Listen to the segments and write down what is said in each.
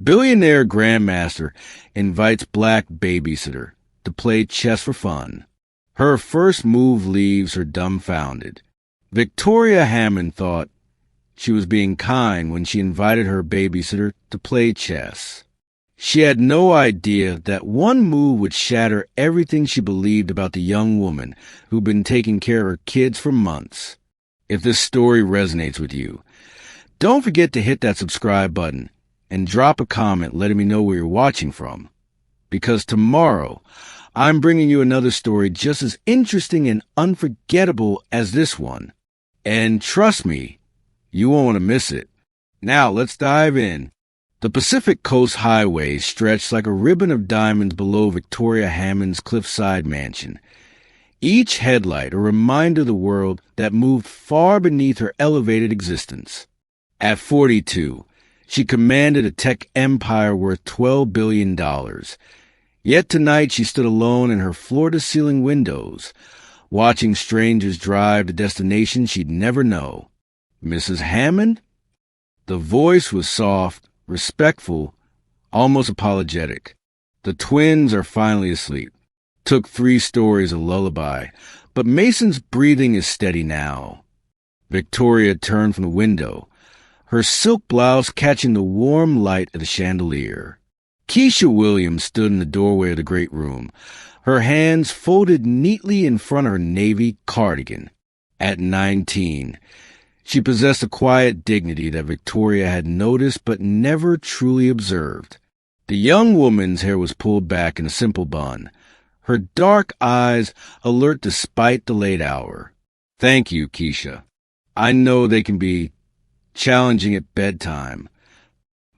Billionaire Grandmaster invites black babysitter to play chess for fun. Her first move leaves her dumbfounded. Victoria Hammond thought she was being kind when she invited her babysitter to play chess. She had no idea that one move would shatter everything she believed about the young woman who'd been taking care of her kids for months. If this story resonates with you, don't forget to hit that subscribe button and drop a comment letting me know where you're watching from. Because tomorrow, I'm bringing you another story just as interesting and unforgettable as this one. And trust me, you won't want to miss it. Now, let's dive in. The Pacific Coast Highway stretched like a ribbon of diamonds below Victoria Hammond's cliffside mansion. Each headlight a reminder of the world that moved far beneath her elevated existence. At 42, she commanded a tech empire worth $12 billion. Yet tonight she stood alone in her floor-to-ceiling windows, watching strangers drive to destinations she'd never know. Mrs. Hammond? The voice was soft, respectful, almost apologetic. The twins are finally asleep. Took 3 stories a lullaby, but Mason's breathing is steady now. Victoria turned from the window, her silk blouse catching the warm light of the chandelier. Keisha Williams stood in the doorway of the great room, her hands folded neatly in front of her navy cardigan. At 19, she possessed a quiet dignity that Victoria had noticed but never truly observed. The young woman's hair was pulled back in a simple bun, her dark eyes alert despite the late hour. Thank you, Keisha. I know they can be challenging at bedtime.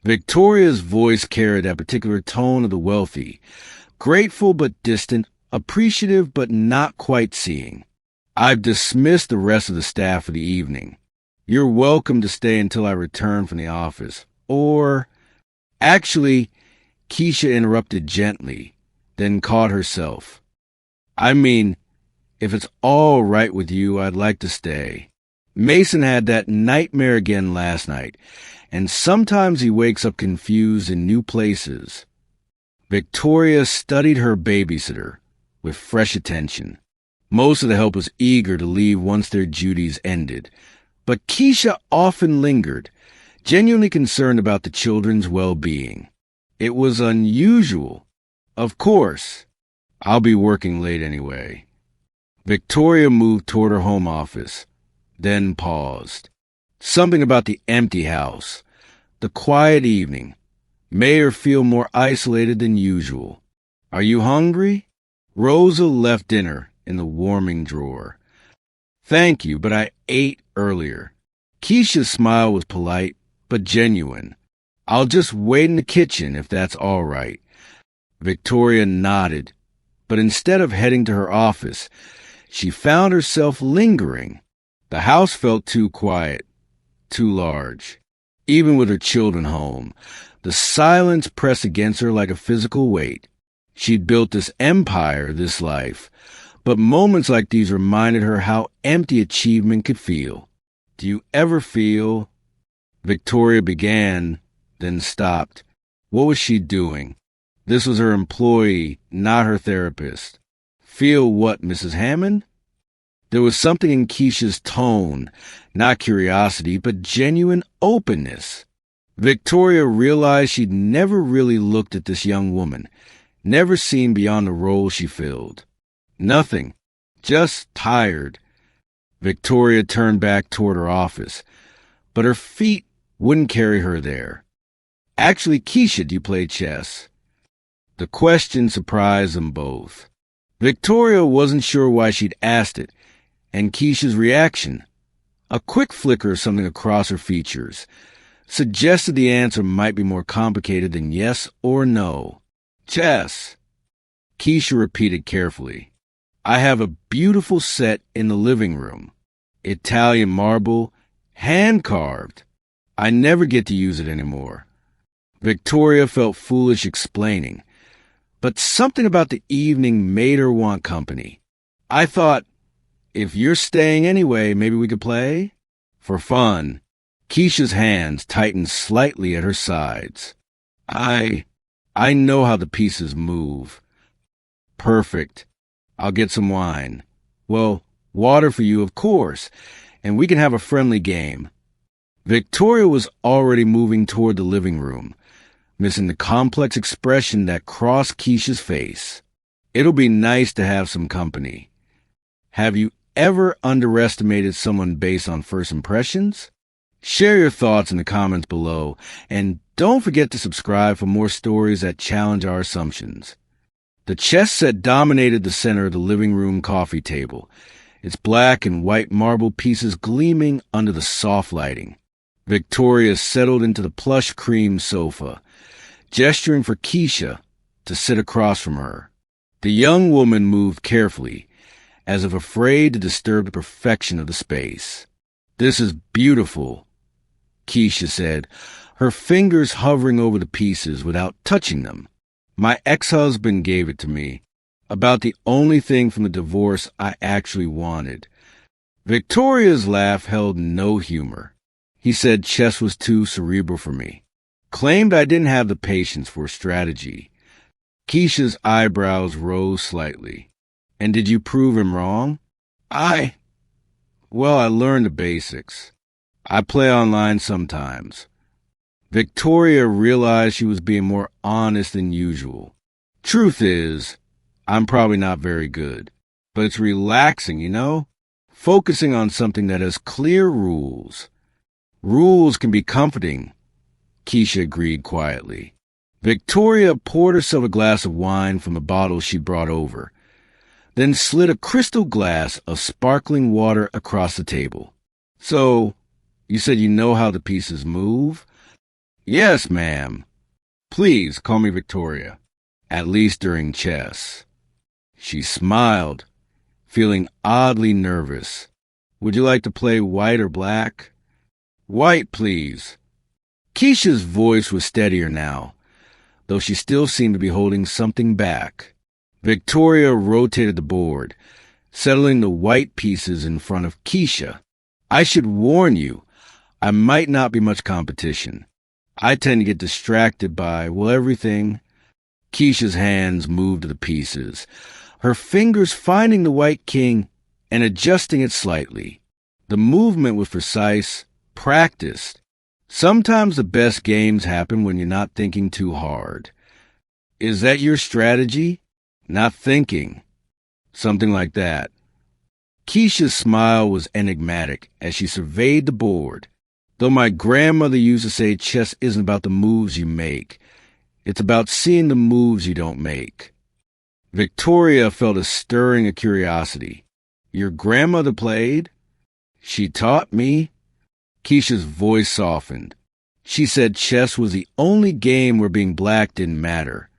Victoria's voice carried that particular tone of the wealthy, grateful but distant, appreciative but not quite seeing. I've dismissed the rest of the staff for the evening. You're welcome to stay until I return from the office. Or, actually, Keisha interrupted gently, then caught herself. I mean, if it's all right with you, I'd like to stay. Mason had that nightmare again last night, and sometimes he wakes up confused in new places. Victoria studied her babysitter with fresh attention. Most of the help was eager to leave once their duties ended, but Keisha often lingered, genuinely concerned about the children's well-being. It was unusual. Of course, I'll be working late anyway. Victoria moved toward her home office, then paused. Something about the empty house, the quiet evening, made her feel more isolated than usual. Are you hungry? Rosa left dinner in the warming drawer. Thank you, but I ate earlier. Keisha's smile was polite, but genuine. I'll just wait in the kitchen if that's all right. Victoria nodded, but instead of heading to her office, she found herself lingering. The house felt too quiet, too large. Even with her children home, the silence pressed against her like a physical weight. She'd built this empire, this life, but moments like these reminded her how empty achievement could feel. Do you ever feel? Victoria began, then stopped. What was she doing? This was her employee, not her therapist. Feel what, Mrs. Hammond? There was something in Keisha's tone, not curiosity, but genuine openness. Victoria realized she'd never really looked at this young woman, never seen beyond the role she filled. Nothing, just tired. Victoria turned back toward her office, but her feet wouldn't carry her there. Actually, Keisha, do you play chess? The question surprised them both. Victoria wasn't sure why she'd asked it, and Keisha's reaction, a quick flicker of something across her features, suggested the answer might be more complicated than yes or no. Chess. Keisha repeated carefully. I have a beautiful set in the living room. Italian marble, hand-carved. I never get to use it anymore. Victoria felt foolish explaining, but something about the evening made her want company. I thought, if you're staying anyway, maybe we could play? For fun. Keisha's hands tightened slightly at her sides. I know how the pieces move. Perfect. I'll get some wine. Well, water for you, of course, and we can have a friendly game. Victoria was already moving toward the living room, missing the complex expression that crossed Keisha's face. It'll be nice to have some company. Have you ever underestimated someone based on first impressions? Share your thoughts in the comments below, and don't forget to subscribe for more stories that challenge our assumptions. The chess set dominated the center of the living room coffee table, its black and white marble pieces gleaming under the soft lighting. Victoria settled into the plush cream sofa, gesturing for Keisha to sit across from her. The young woman moved carefully, as if afraid to disturb the perfection of the space. "This is beautiful," Keisha said, her fingers hovering over the pieces without touching them. "My ex-husband gave it to me. About the only thing from the divorce I actually wanted." Victoria's laugh held no humor. "He said chess was too cerebral for me. Claimed I didn't have the patience for strategy." Keisha's eyebrows rose slightly. "And did you prove him wrong?" Well, I learned the basics. I play online sometimes." Victoria realized she was being more honest than usual. "Truth is, I'm probably not very good, but it's relaxing, you know? Focusing on something that has clear rules. Rules can be comforting," Keisha agreed quietly. Victoria poured herself a glass of wine from a bottle she brought over, then slid a crystal glass of sparkling water across the table. "So, you said you know how the pieces move?" "Yes, ma'am. Please call me Victoria, at least during chess." She smiled, feeling oddly nervous. "Would you like to play white or black?" "White, please." Keisha's voice was steadier now, though she still seemed to be holding something back. Victoria rotated the board, settling the white pieces in front of Keisha. "I should warn you, I might not be much competition. I tend to get distracted by, well, everything." Keisha's hands moved to the pieces, her fingers finding the white king and adjusting it slightly. The movement was precise, practiced. Sometimes the best games happen when you're not thinking too hard. "Is that your strategy? Not thinking?" "Something like that." Keisha's smile was enigmatic as she surveyed the board. "Though my grandmother used to say chess isn't about the moves you make. It's about seeing the moves you don't make." Victoria felt a stirring of curiosity. "Your grandmother played?" "She taught me." Keisha's voice softened. "She said chess was the only game where being black didn't matter.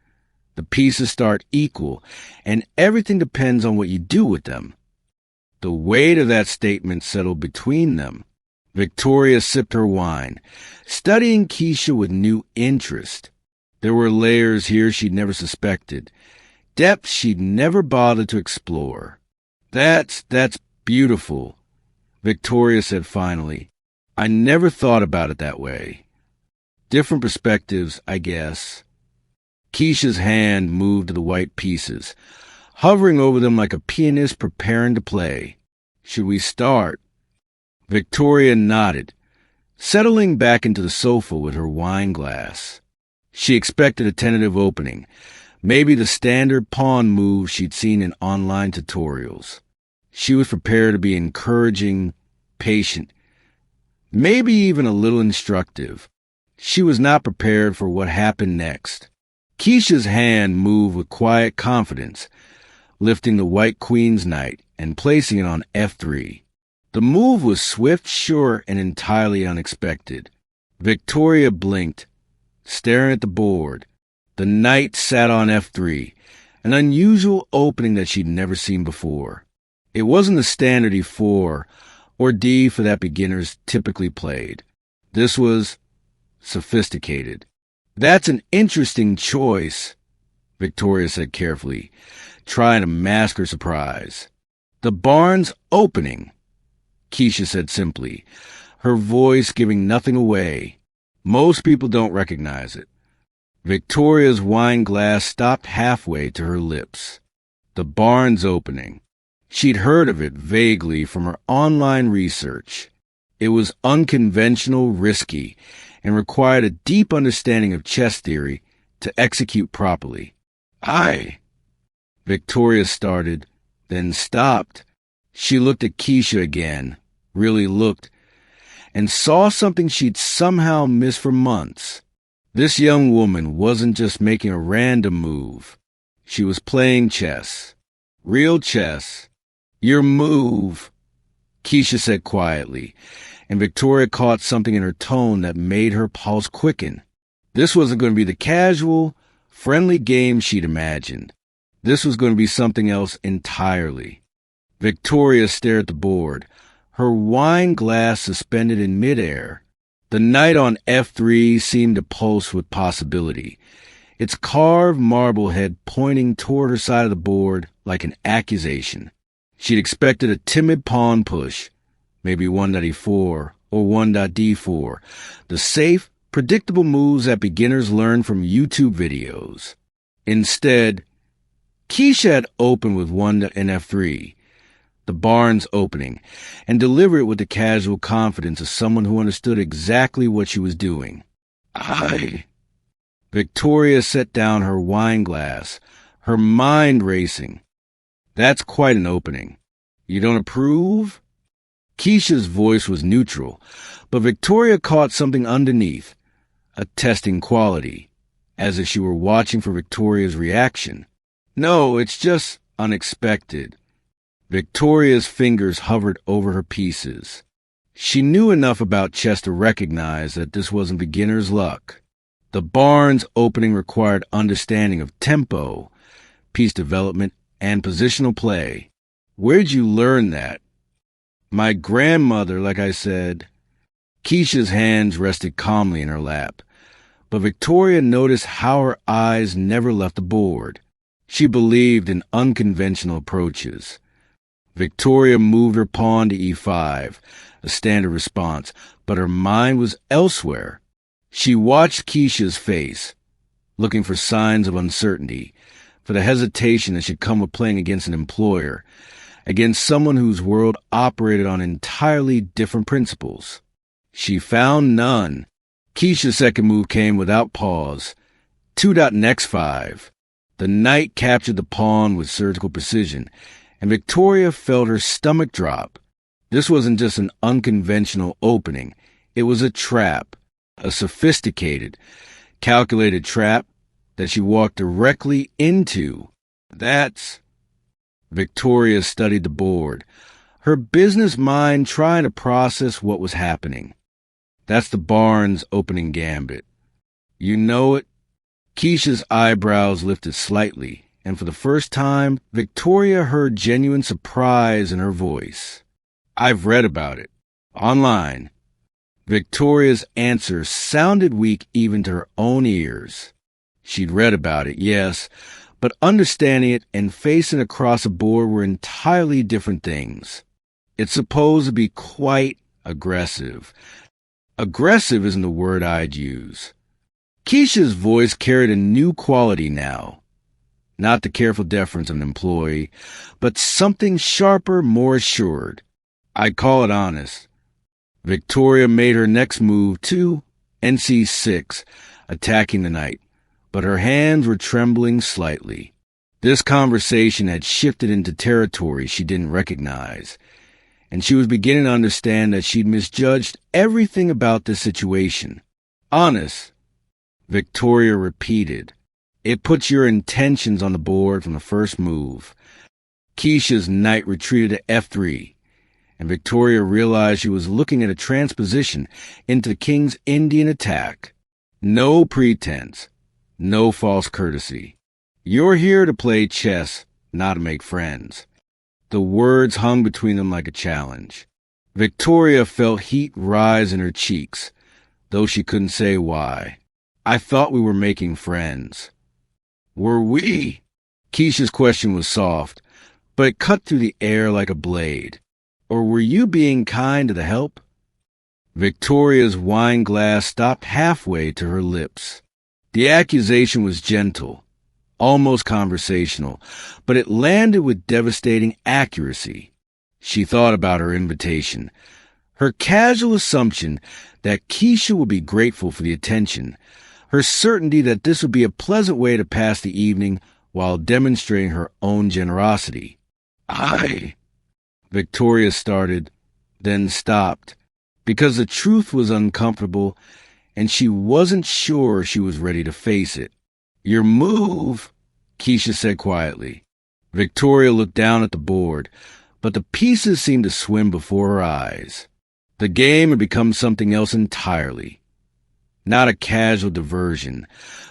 The pieces start equal, and everything depends on what you do with them." The weight of that statement settled between them. Victoria sipped her wine, studying Keisha with new interest. There were layers here she'd never suspected, depths she'd never bothered to explore. That's beautiful," Victoria said finally. "I never thought about it that way. Different perspectives, I guess." Keisha's hand moved to the white pieces, hovering over them like a pianist preparing to play. "Should we start?" Victoria nodded, settling back into the sofa with her wine glass. She expected a tentative opening, maybe the standard pawn move she'd seen in online tutorials. She was prepared to be encouraging, patient, maybe even a little instructive. She was not prepared for what happened next. Keisha's hand moved with quiet confidence, lifting the white queen's knight and placing it on f3. The move was swift, sure, and entirely unexpected. Victoria blinked, staring at the board. The knight sat on f3, an unusual opening that she'd never seen before. It wasn't the standard e4 or d4 that beginners typically played. This was sophisticated. "That's an interesting choice," Victoria said carefully, trying to mask her surprise. "The barn's opening," Keisha said simply, her voice giving nothing away. "Most people don't recognize it." Victoria's wine glass stopped halfway to her lips. The barn's opening. She'd heard of it vaguely from her online research. It was unconventional, risky, and required a deep understanding of chess theory to execute properly. Victoria started, then stopped. She looked at Keisha again, really looked, and saw something she'd somehow missed for months. This young woman wasn't just making a random move. She was playing chess. Real chess. Your move, Keisha said quietly, and Victoria caught something in her tone that made her pulse quicken. This wasn't going to be the casual, friendly game she'd imagined. This was going to be something else entirely. Victoria stared at the board, her wine glass suspended in midair. The knight on F3 seemed to pulse with possibility, its carved marble head pointing toward her side of the board like an accusation. She'd expected a timid pawn push, maybe 1.e4 or 1.d4, the safe, predictable moves that beginners learn from YouTube videos. Instead, Keisha had opened with 1 and F3, the barn's opening, and delivered it with the casual confidence of someone who understood exactly what she was doing. Victoria set down her wine glass, her mind racing. That's quite an opening. You don't approve? Keisha's voice was neutral, but Victoria caught something underneath, a testing quality, as if she were watching for Victoria's reaction. No, it's just unexpected. Victoria's fingers hovered over her pieces. She knew enough about chess to recognize that this wasn't beginner's luck. The barn's opening required understanding of tempo, piece development, and positional play. Where'd you learn that? My grandmother, like I said. Keisha's hands rested calmly in her lap, but Victoria noticed how her eyes never left the board. She believed in unconventional approaches. Victoria moved her pawn to e5, a standard response, but her mind was elsewhere. She watched Keisha's face, looking for signs of uncertainty, for the hesitation that should come with playing against an employer, against someone whose world operated on entirely different principles. She found none. Keisha's second move came without pause. 2.x5. The knight captured the pawn with surgical precision, and Victoria felt her stomach drop. This wasn't just an unconventional opening. It was a trap, a sophisticated, calculated trap that she walked directly into. Victoria studied the board, her business mind trying to process what was happening. That's the barn's opening gambit. You know it? Keisha's eyebrows lifted slightly, and for the first time, Victoria heard genuine surprise in her voice. I've read about it. Online. Victoria's answer sounded weak even to her own ears. She'd read about it, yes, but understanding it and facing it across a board were entirely different things. It's supposed to be quite aggressive. Aggressive isn't the word I'd use. Keisha's voice carried a new quality now. Not the careful deference of an employee, but something sharper, more assured. I'd call it honest. Victoria made her next move to NC6, attacking the knight, but her hands were trembling slightly. This conversation had shifted into territory she didn't recognize, and she was beginning to understand that she'd misjudged everything about this situation. Honest, Victoria repeated. It puts your intentions on the board from the first move. Keisha's knight retreated to F3, and Victoria realized she was looking at a transposition into the king's Indian attack. No pretense, no false courtesy. You're here to play chess, not to make friends. The words hung between them like a challenge. Victoria felt heat rise in her cheeks, though she couldn't say why. I thought we were making friends. Were we? Keisha's question was soft, but it cut through the air like a blade. Or were you being kind to the help? Victoria's wine glass stopped halfway to her lips. The accusation was gentle, almost conversational, but it landed with devastating accuracy. She thought about her invitation, her casual assumption that Keisha would be grateful for the attention, her certainty that this would be a pleasant way to pass the evening while demonstrating her own generosity. Victoria started, then stopped, because the truth was uncomfortable and she wasn't sure she was ready to face it. Your move, Keisha said quietly. Victoria looked down at the board, but the pieces seemed to swim before her eyes. The game had become something else entirely. Not a casual diversion,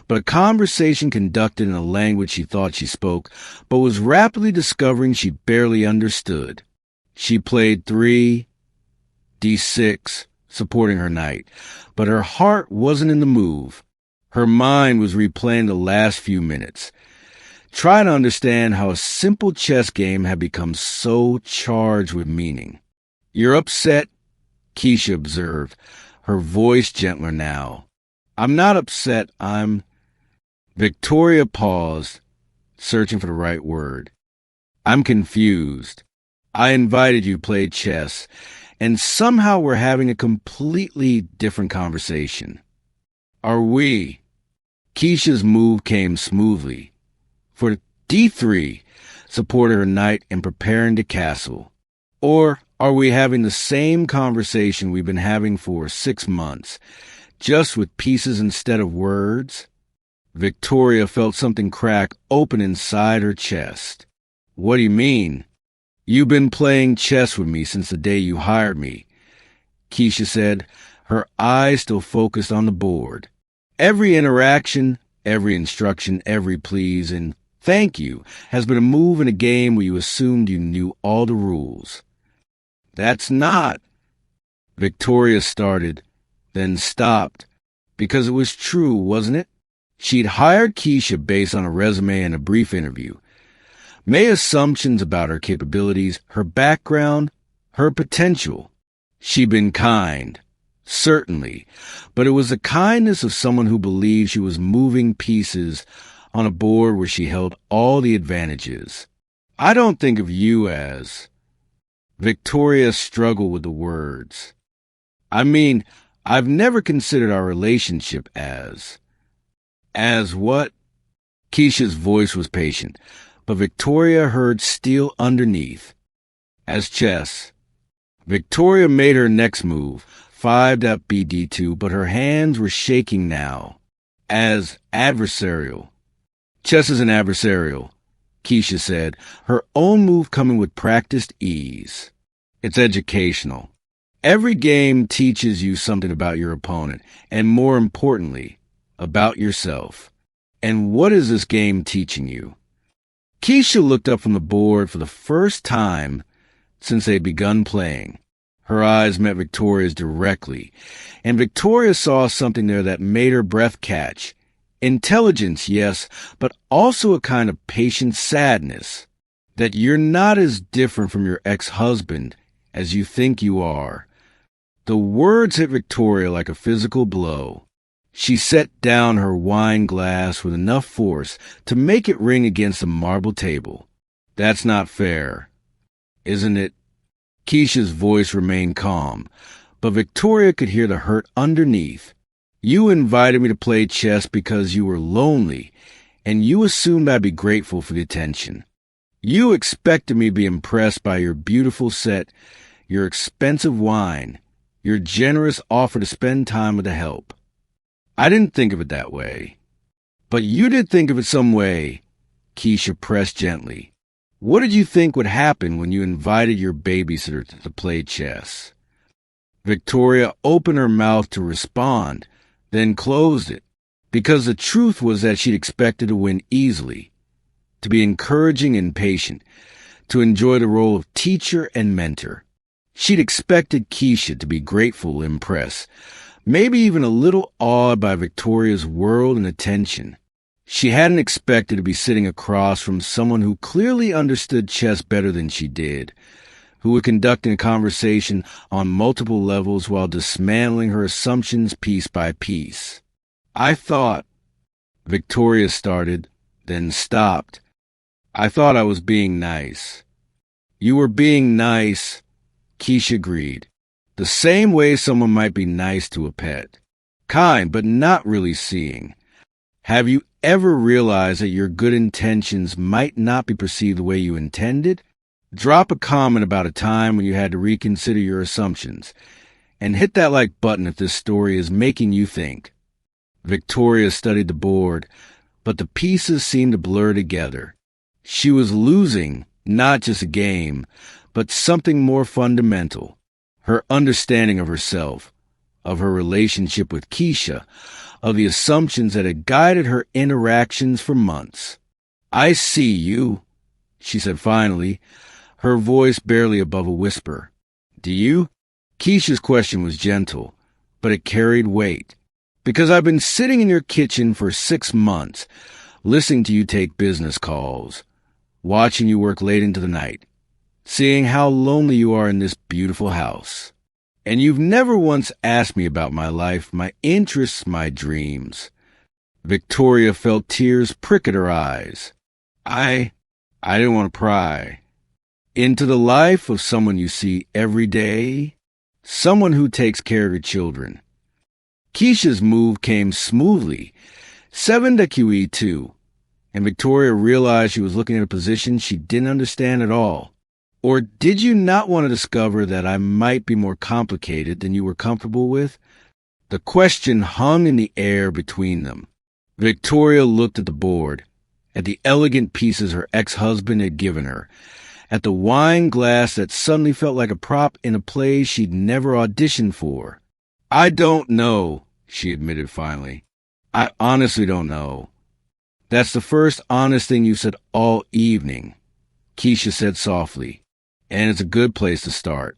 but a conversation conducted in a language she thought she spoke, but was rapidly discovering she barely understood. She played 3, D6, supporting her knight, but her heart wasn't in the move. Her mind was replaying the last few minutes, trying to understand how a simple chess game had become so charged with meaning. You're upset, Keisha observed, her voice gentler now. I'm not upset, Victoria paused, searching for the right word. I'm confused. I invited you to play chess, and somehow we're having a completely different conversation. Are we? Keisha's move came smoothly. For D3, supported her knight in preparing to castle. Or are we having the same conversation we've been having for 6 months, just with pieces instead of words? Victoria felt something crack open inside her chest. What do you mean? You've been playing chess with me since the day you hired me, Keisha said, her eyes still focused on the board. Every interaction, every instruction, every please, and thank you has been a move in a game where you assumed you knew all the rules. That's not. Victoria started, then stopped, because it was true, wasn't it? She'd hired Keisha based on a resume and a brief interview. Made assumptions about her capabilities, her background, her potential. She'd been kind, certainly, but it was the kindness of someone who believed she was moving pieces on a board where she held all the advantages. I don't think of you as... Victoria struggled with the words. I mean, I've never considered our relationship as... As what? Keisha's voice was patient, but Victoria heard steel underneath. As chess. Victoria made her next move, 5.BD2, but her hands were shaking now. As adversarial. Chess is an adversarial, Keisha said, her own move coming with practiced ease. It's educational. Every game teaches you something about your opponent, and more importantly, about yourself. And what is this game teaching you? Keisha looked up from the board for the first time since they'd begun playing. Her eyes met Victoria's directly, and Victoria saw something there that made her breath catch. Intelligence, yes, but also a kind of patient sadness. That you're not as different from your ex-husband as you think you are. The words hit Victoria like a physical blow. She set down her wine glass with enough force to make it ring against the marble table. That's not fair, isn't it? Keisha's voice remained calm, but Victoria could hear the hurt underneath. You invited me to play chess because you were lonely, and you assumed I'd be grateful for the attention. You expected me to be impressed by your beautiful set, your expensive wine, your generous offer to spend time with the help. I didn't think of it that way. But you did think of it some way, Keisha pressed gently. What did you think would happen when you invited your babysitter to play chess? Victoria opened her mouth to respond, then closed it, because the truth was that she'd expected to win easily, to be encouraging and patient, to enjoy the role of teacher and mentor. She'd expected Keisha to be grateful, impressed, maybe even a little awed by Victoria's world and attention. She hadn't expected to be sitting across from someone who clearly understood chess better than she did, who was conducting a conversation on multiple levels while dismantling her assumptions piece by piece. I thought, Victoria started, then stopped. I thought I was being nice. You were being nice, Keisha agreed. The same way someone might be nice to a pet. Kind, but not really seeing. Have you ever realized that your good intentions might not be perceived the way you intended? Drop a comment about a time when you had to reconsider your assumptions. And hit that like button if this story is making you think. Victoria studied the board, but the pieces seemed to blur together. She was losing not just a game, but something more fundamental. Her understanding of herself, of her relationship with Keisha, of the assumptions that had guided her interactions for months. I see you, she said finally, her voice barely above a whisper. Do you? Keisha's question was gentle, but it carried weight. Because I've been sitting in your kitchen for 6 months, listening to you take business calls, watching you work late into the night, seeing how lonely you are in this beautiful house. And you've never once asked me about my life, my interests, my dreams. Victoria felt tears prick at her eyes. I didn't want to pry. Into the life of someone you see every day, someone who takes care of your children. Keisha's move came smoothly, 7 to QE2, and Victoria realized she was looking at a position she didn't understand at all. Or did you not want to discover that I might be more complicated than you were comfortable with? The question hung in the air between them. Victoria looked at the board, at the elegant pieces her ex-husband had given her, at the wine glass that suddenly felt like a prop in a play she'd never auditioned for. I don't know, she admitted finally. I honestly don't know. That's the first honest thing you said all evening, Keisha said softly, and it's a good place to start.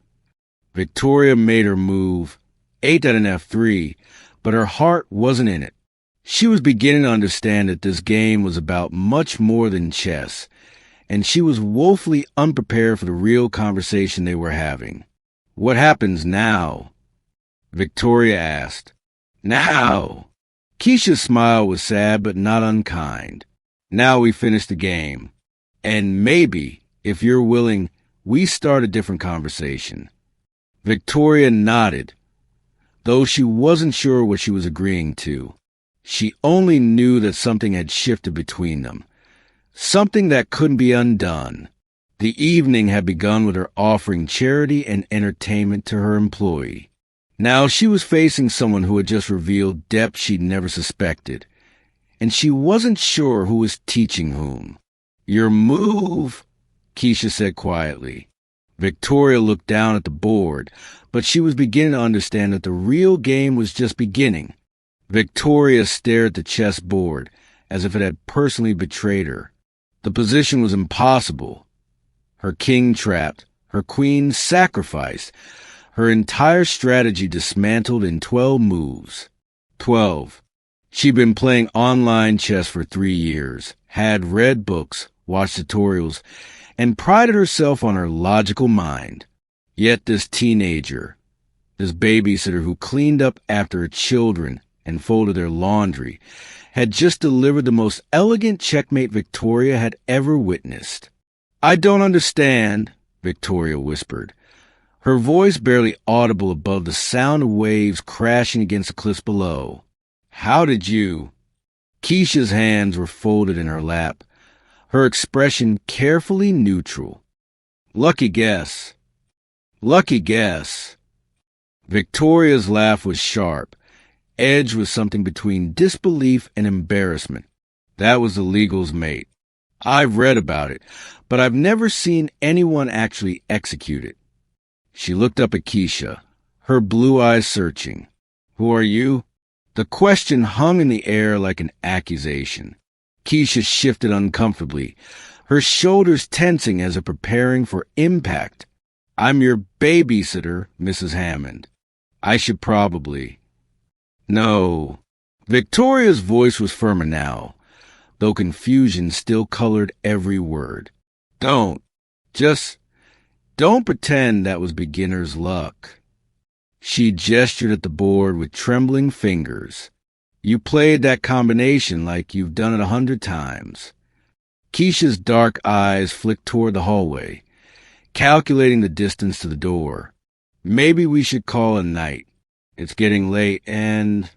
Victoria made her move, ate at an F3, but her heart wasn't in it. She was beginning to understand that this game was about much more than chess, and she was woefully unprepared for the real conversation they were having. What happens now? Victoria asked. Now? Keisha's smile was sad but not unkind. Now we finish the game. And maybe, if you're willing, we start a different conversation. Victoria nodded, though she wasn't sure what she was agreeing to. She only knew that something had shifted between them. Something that couldn't be undone. The evening had begun with her offering charity and entertainment to her employee. Now she was facing someone who had just revealed depth she'd never suspected, and she wasn't sure who was teaching whom. Your move, Keisha said quietly. Victoria looked down at the board, but she was beginning to understand that the real game was just beginning. Victoria stared at the chessboard as if it had personally betrayed her. The position was impossible. Her king trapped, her queen sacrificed, her entire strategy dismantled in 12 moves. 12. She'd been playing online chess for 3 years, had read books, watched tutorials, and prided herself on her logical mind. Yet this teenager, this babysitter who cleaned up after her children and folded their laundry, had just delivered the most elegant checkmate Victoria had ever witnessed. I don't understand, Victoria whispered, her voice barely audible above the sound of waves crashing against the cliffs below. How did you? Keisha's hands were folded in her lap, her expression carefully neutral. Lucky guess. Lucky guess. Victoria's laugh was sharp, edged with something between disbelief and embarrassment. That was the legal's mate. I've read about it, but I've never seen anyone actually execute it. She looked up at Keisha, her blue eyes searching. Who are you? The question hung in the air like an accusation. Keisha shifted uncomfortably, her shoulders tensing as if preparing for impact. I'm your babysitter, Mrs. Hammond. I should probably. No. Victoria's voice was firmer now, though confusion still colored every word. Don't. Just don't pretend that was beginner's luck. She gestured at the board with trembling fingers. You played that combination like you've done it 100 times. Keisha's dark eyes flicked toward the hallway, calculating the distance to the door. Maybe we should call a night. It's getting late and...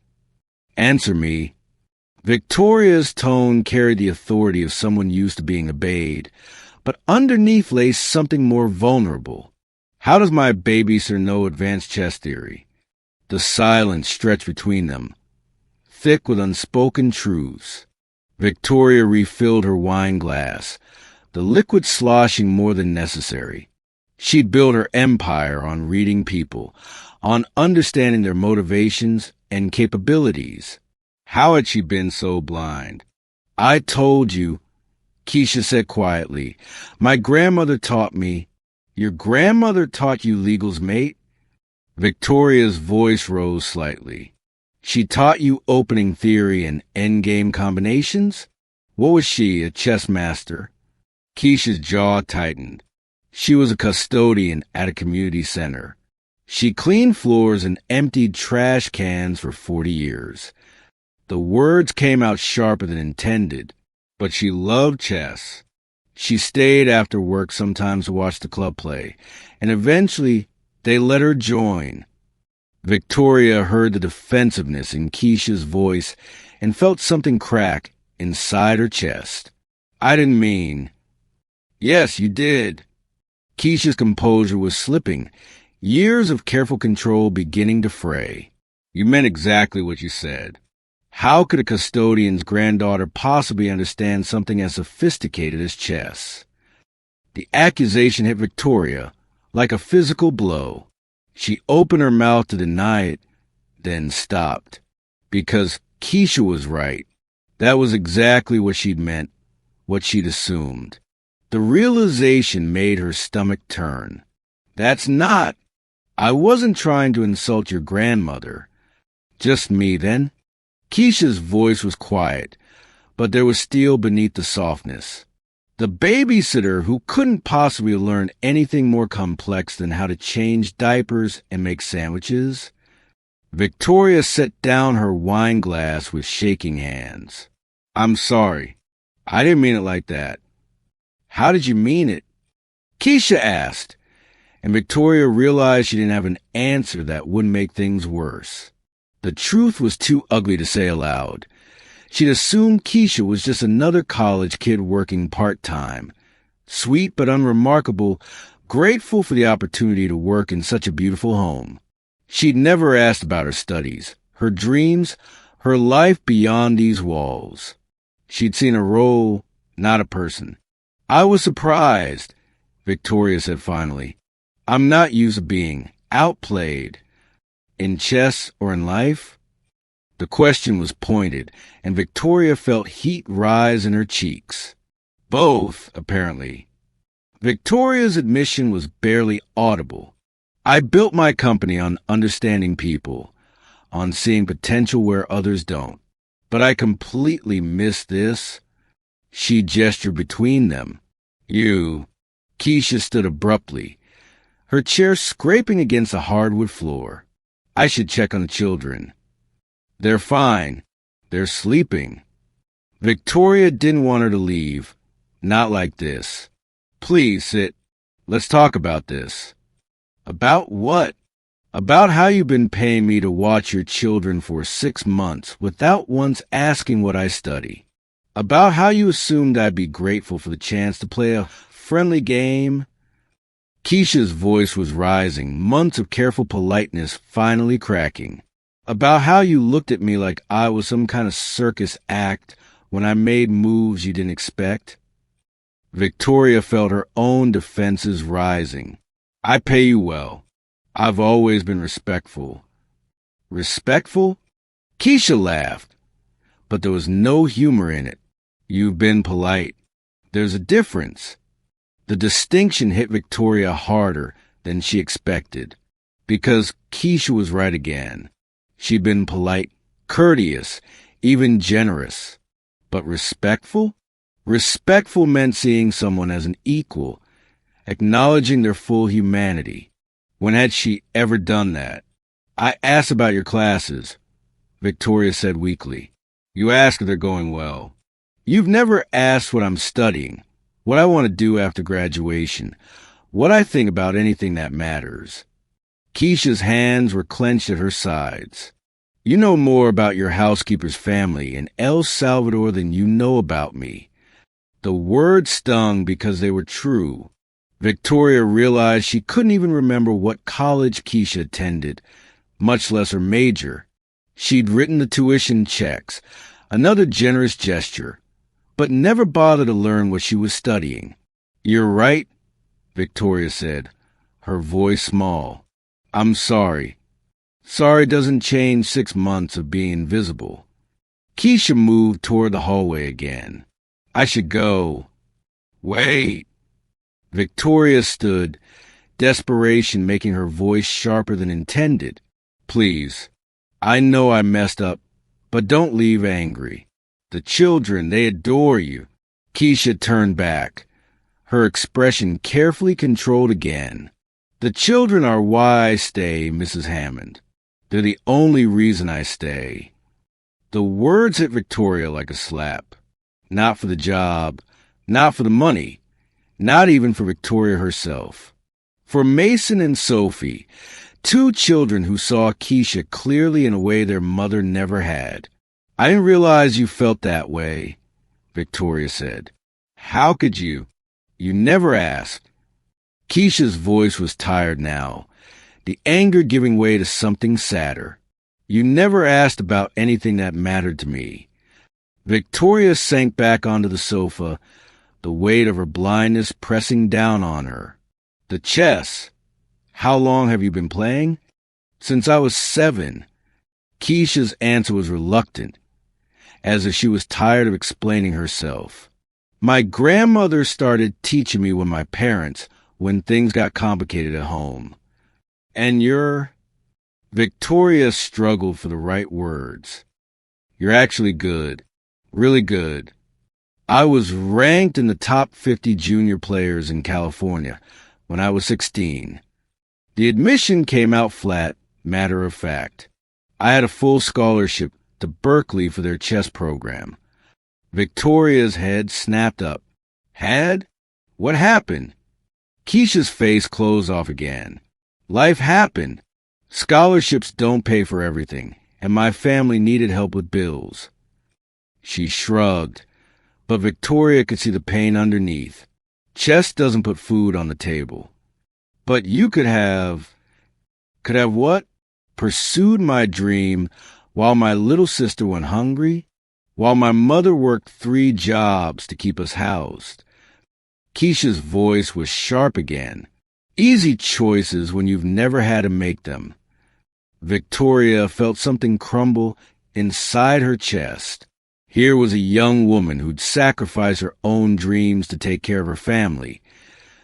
Answer me. Victoria's tone carried the authority of someone used to being obeyed, but underneath lay something more vulnerable. How does my babysitter know advanced chess theory? The silence stretched between them, thick with unspoken truths. Victoria refilled her wine glass, the liquid sloshing more than necessary. She'd built her empire on reading people, on understanding their motivations and capabilities. How had she been so blind? I told you, Keisha said quietly. My grandmother taught me. Your grandmother taught you legals, mate? Victoria's voice rose slightly. She taught you opening theory and endgame combinations? What was she, a chess master? Keisha's jaw tightened. She was a custodian at a community center. She cleaned floors and emptied trash cans for 40 years. The words came out sharper than intended, but she loved chess. She stayed after work sometimes to watch the club play, and eventually they let her join. Victoria heard the defensiveness in Keisha's voice and felt something crack inside her chest. I didn't mean... Yes, you did. Keisha's composure was slipping, years of careful control beginning to fray. You meant exactly what you said. How could a custodian's granddaughter possibly understand something as sophisticated as chess? The accusation hit Victoria like a physical blow. She opened her mouth to deny it, then stopped. Because Keisha was right. That was exactly what she'd meant, what she'd assumed. The realization made her stomach turn. That's not. I wasn't trying to insult your grandmother. Just me, then. Keisha's voice was quiet, but there was steel beneath the softness. The babysitter who couldn't possibly learn anything more complex than how to change diapers and make sandwiches. Victoria set down her wine glass with shaking hands. I'm sorry. I didn't mean it like that. How did you mean it? Keisha asked, and Victoria realized she didn't have an answer that wouldn't make things worse. The truth was too ugly to say aloud. She'd assumed Keisha was just another college kid working part-time, sweet but unremarkable, grateful for the opportunity to work in such a beautiful home. She'd never asked about her studies, her dreams, her life beyond these walls. She'd seen a role, not a person. I was surprised, Victoria said finally. I'm not used to being outplayed. In chess or in life? The question was pointed, and Victoria felt heat rise in her cheeks. Both, apparently. Victoria's admission was barely audible. I built my company on understanding people, on seeing potential where others don't. But I completely missed this. She gestured between them. You. Keisha stood abruptly, her chair scraping against the hardwood floor. I should check on the children. They're fine. They're sleeping. Victoria didn't want her to leave. Not like this. Please sit. Let's talk about this. About what? About how you've been paying me to watch your children for 6 months without once asking what I study. About how you assumed I'd be grateful for the chance to play a friendly game. Keisha's voice was rising, months of careful politeness finally cracking. About how you looked at me like I was some kind of circus act when I made moves you didn't expect. Victoria felt her own defenses rising. I pay you well. I've always been respectful. Respectful? Keisha laughed, but there was no humor in it. You've been polite. There's a difference. The distinction hit Victoria harder than she expected, because Keisha was right again. She'd been polite, courteous, even generous. But respectful? Respectful meant seeing someone as an equal, acknowledging their full humanity. When had she ever done that? I asked about your classes. Victoria said weakly. You ask if they're going well. You've never asked what I'm studying, what I want to do after graduation, what I think about anything that matters. Keisha's hands were clenched at her sides. You know more about your housekeeper's family in El Salvador than you know about me. The words stung because they were true. Victoria realized she couldn't even remember what college Keisha attended, much less her major. She'd written the tuition checks, another generous gesture, but never bothered to learn what she was studying. You're right, Victoria said, her voice small. I'm sorry. Sorry doesn't change 6 months of being invisible. Keisha moved toward the hallway again. I should go. Wait. Victoria stood, desperation making her voice sharper than intended. Please. I know I messed up, but don't leave angry. The children, they adore you. Keisha turned back, her expression carefully controlled again. The children are why I stay, Mrs. Hammond. They're the only reason I stay. The words hit Victoria like a slap. Not for the job, not for the money, not even for Victoria herself. For Mason and Sophie, 2 children who saw Keisha clearly in a way their mother never had. I didn't realize you felt that way, Victoria said. How could you? You never asked. Keisha's voice was tired now, the anger giving way to something sadder. You never asked about anything that mattered to me. Victoria sank back onto the sofa, the weight of her blindness pressing down on her. The chess. How long have you been playing? Since I was 7. Keisha's answer was reluctant, as if she was tired of explaining herself. My grandmother started teaching me when things got complicated at home. And you're... Victoria struggled for the right words. You're actually good. Really good. I was ranked in the top 50 junior players in California when I was 16. The admission came out flat, matter of fact. I had a full scholarship to Berkeley for their chess program. Victoria's head snapped up. Had? What happened? Keisha's face closed off again. Life happened. Scholarships don't pay for everything, and my family needed help with bills. She shrugged, but Victoria could see the pain underneath. Chess doesn't put food on the table. But you could have... Could have what? Pursued my dream while my little sister went hungry? While my mother worked 3 jobs to keep us housed? Keisha's voice was sharp again. Easy choices when you've never had to make them. Victoria felt something crumble inside her chest. Here was a young woman who'd sacrificed her own dreams to take care of her family,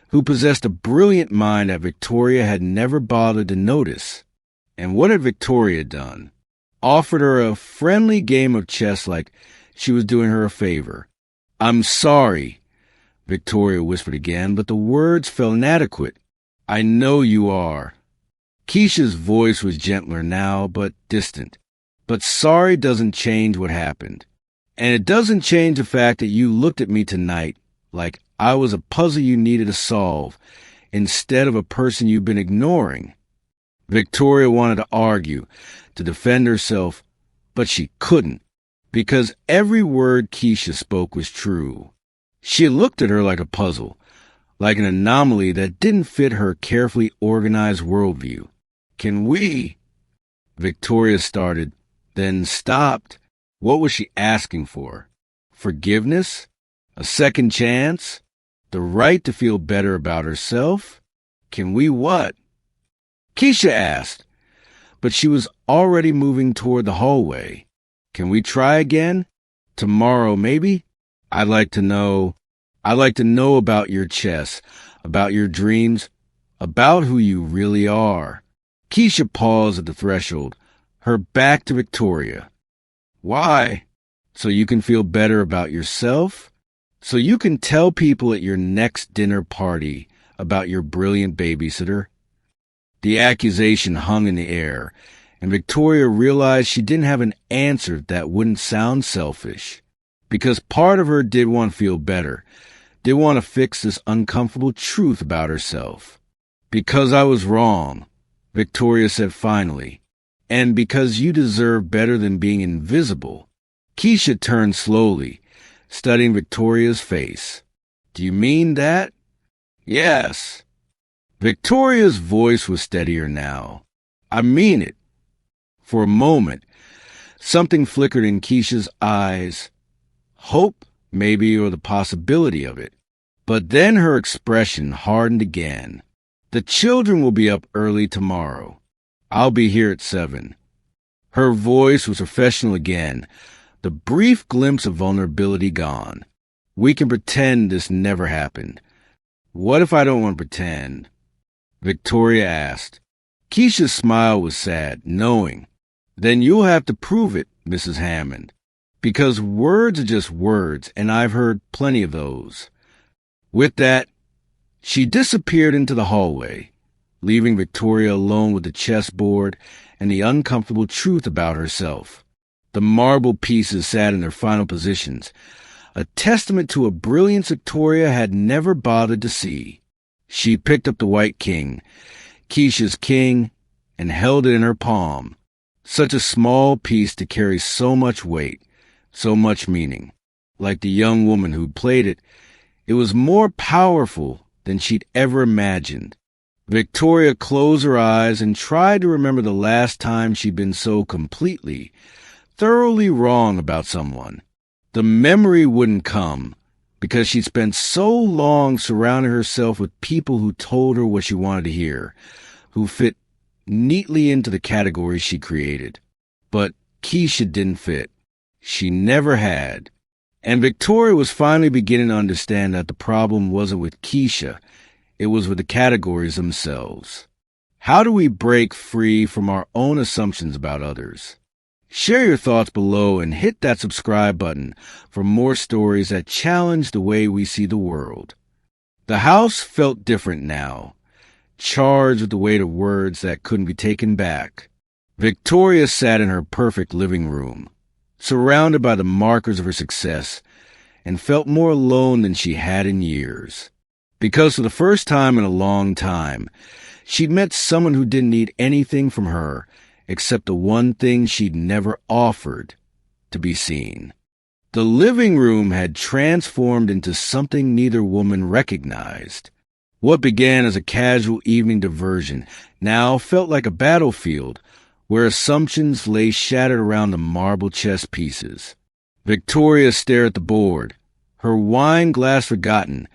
who possessed a brilliant mind that Victoria had never bothered to notice. And what had Victoria done? Offered her a friendly game of chess like she was doing her a favor. I'm sorry, Victoria whispered again, but the words felt inadequate. I know you are. Keisha's voice was gentler now, but distant. But sorry doesn't change what happened. And it doesn't change the fact that you looked at me tonight like I was a puzzle you needed to solve, instead of a person you've been ignoring. Victoria wanted to argue, to defend herself, but she couldn't, because every word Keisha spoke was true. She looked at her like a puzzle, like an anomaly that didn't fit her carefully organized worldview. Can we? Victoria started, then stopped. What was she asking for? Forgiveness? A second chance? The right to feel better about herself? Can we what? Keisha asked, but she was already moving toward the hallway. Can we try again? Tomorrow, maybe? I'd like to know about your chess, about your dreams, about who you really are. Keisha paused at the threshold, her back to Victoria. Why? So you can feel better about yourself? So you can tell people at your next dinner party about your brilliant babysitter? The accusation hung in the air, and Victoria realized she didn't have an answer that wouldn't sound selfish. Because part of her did want to feel better, did want to fix this uncomfortable truth about herself. "Because I was wrong," Victoria said finally, "and because you deserve better than being invisible." Keisha turned slowly, studying Victoria's face. "Do you mean that?" "Yes." Victoria's voice was steadier now. "I mean it." For a moment, something flickered in Keisha's eyes. Hope, maybe, or the possibility of it. But then her expression hardened again. "The children will be up early tomorrow. I'll be here at 7. Her voice was professional again, the brief glimpse of vulnerability gone. "We can pretend this never happened." "What if I don't want to pretend?" Victoria asked. Keisha's smile was sad, knowing. "Then you'll have to prove it, Mrs. Hammond. Because words are just words, and I've heard plenty of those." With that, she disappeared into the hallway, leaving Victoria alone with the chessboard and the uncomfortable truth about herself. The marble pieces sat in their final positions, a testament to a brilliance Victoria had never bothered to see. She picked up the white king, Keisha's king, and held it in her palm. Such a small piece to carry so much weight, so much meaning. Like the young woman who played it, it was more powerful than she'd ever imagined. Victoria closed her eyes and tried to remember the last time she'd been so completely, thoroughly wrong about someone. The memory wouldn't come because she'd spent so long surrounding herself with people who told her what she wanted to hear, who fit neatly into the categories she created. But Keisha didn't fit. She never had. And Victoria was finally beginning to understand that the problem wasn't with Keisha, it was with the categories themselves. How do we break free from our own assumptions about others? Share your thoughts below and hit that subscribe button for more stories that challenge the way we see the world. The house felt different now, charged with the weight of words that couldn't be taken back. Victoria sat in her perfect living room, surrounded by the markers of her success, and felt more alone than she had in years. Because for the first time in a long time, she'd met someone who didn't need anything from her except the one thing she'd never offered, to be seen. The living room had transformed into something neither woman recognized. What began as a casual evening diversion now felt like a battlefield where assumptions lay shattered around the marble chess pieces. Victoria stared at the board, her wine glass forgotten,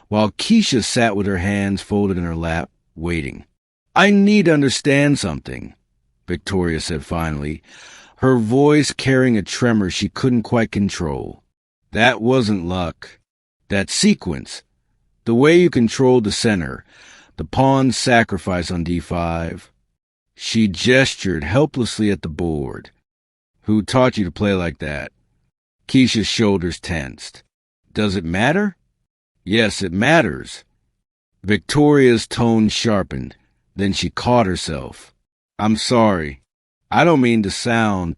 while Keisha sat with her hands folded in her lap, waiting. "I need to understand something," Victoria said finally, her voice carrying a tremor she couldn't quite control. "That wasn't luck. That sequence, the way you controlled the center, the pawn sacrifice on d5. She gestured helplessly at the board. "Who taught you to play like that?" Keisha's shoulders tensed. "Does it matter?" "Yes, it matters." Victoria's tone sharpened. Then she caught herself. "I'm sorry. I don't mean to sound.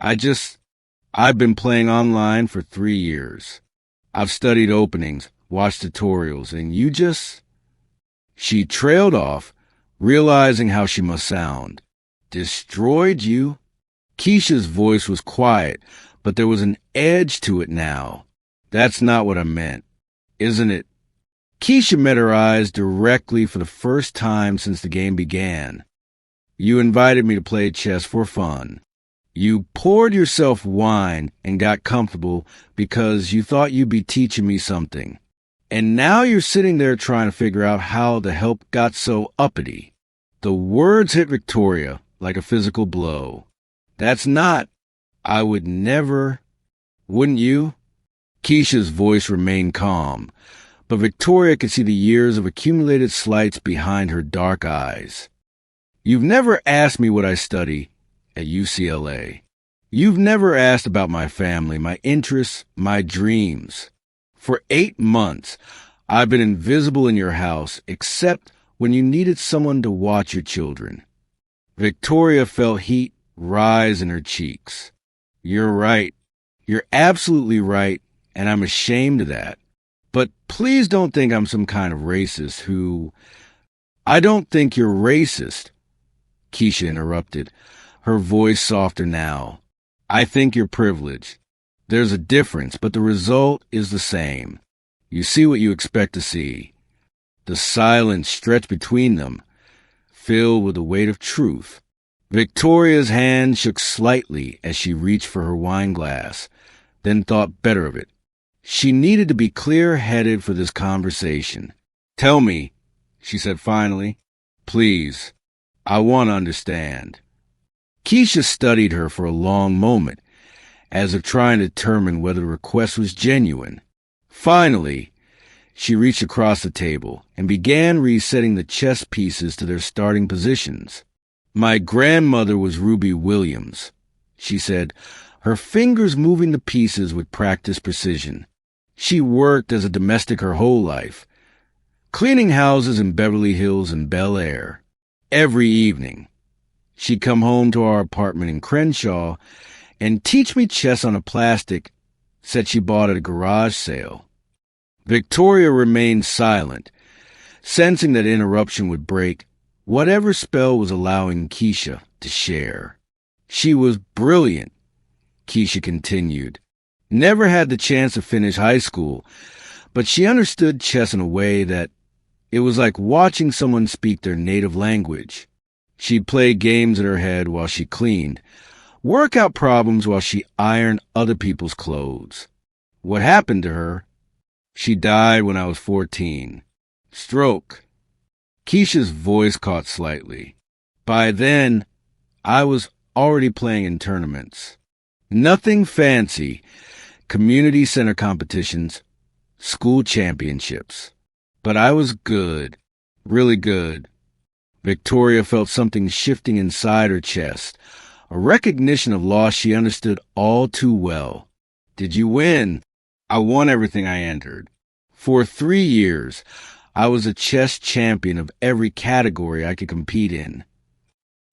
I've been playing online for 3 years. I've studied openings, watched tutorials, and you just..." She trailed off, realizing how she must sound. "Destroyed you?" Keisha's voice was quiet, but there was an edge to it now. "That's not what I meant. Isn't it?" Keisha met her eyes directly for the first time since the game began. "You invited me to play chess for fun. You poured yourself wine and got comfortable because you thought you'd be teaching me something. And now you're sitting there trying to figure out how the help got so uppity." The words hit Victoria like a physical blow. "That's not... I would never... Wouldn't you?" Keisha's voice remained calm, but Victoria could see the years of accumulated slights behind her dark eyes. "You've never asked me what I study at UCLA. You've never asked about my family, my interests, my dreams. For 8 months, I've been invisible in your house, except when you needed someone to watch your children. Victoria felt heat rise in her cheeks. You're right. You're absolutely right, and I'm ashamed of that. But please don't think I'm some kind of racist who... I don't think you're racist, Keisha interrupted, her voice softer now. I think you're privileged. There's a difference, but the result is the same. You see what you expect to see. The silence stretched between them, filled with the weight of truth. Victoria's hand shook slightly as she reached for her wine glass, then thought better of it. She needed to be clear-headed for this conversation. Tell me, she said finally. Please, I want to understand. Keisha studied her for a long moment, as if trying to determine whether the request was genuine. Finally, she reached across the table and began resetting the chess pieces to their starting positions. My grandmother was Ruby Williams, she said, her fingers moving the pieces with practiced precision. She worked as a domestic her whole life, cleaning houses in Beverly Hills and Bel Air. Every evening, she'd come home to our apartment in Crenshaw and teach me chess on a plastic set she bought at a garage sale. Victoria remained silent, sensing that interruption would break whatever spell was allowing Keisha to share. She was brilliant, Keisha continued. Never had the chance to finish high school, but she understood chess in a way that it was like watching someone speak their native language. She'd play games in her head while she cleaned, work out problems while she ironed other people's clothes. What happened to her? She died when I was 14. Stroke. Keisha's voice caught slightly. By then, I was already playing in tournaments. Nothing fancy. Community center competitions, school championships. But I was good. Really good. Victoria felt something shifting inside her chest, a recognition of loss she understood all too well. Did you win? I won everything I entered. For 3 years, I was a chess champion of every category I could compete in.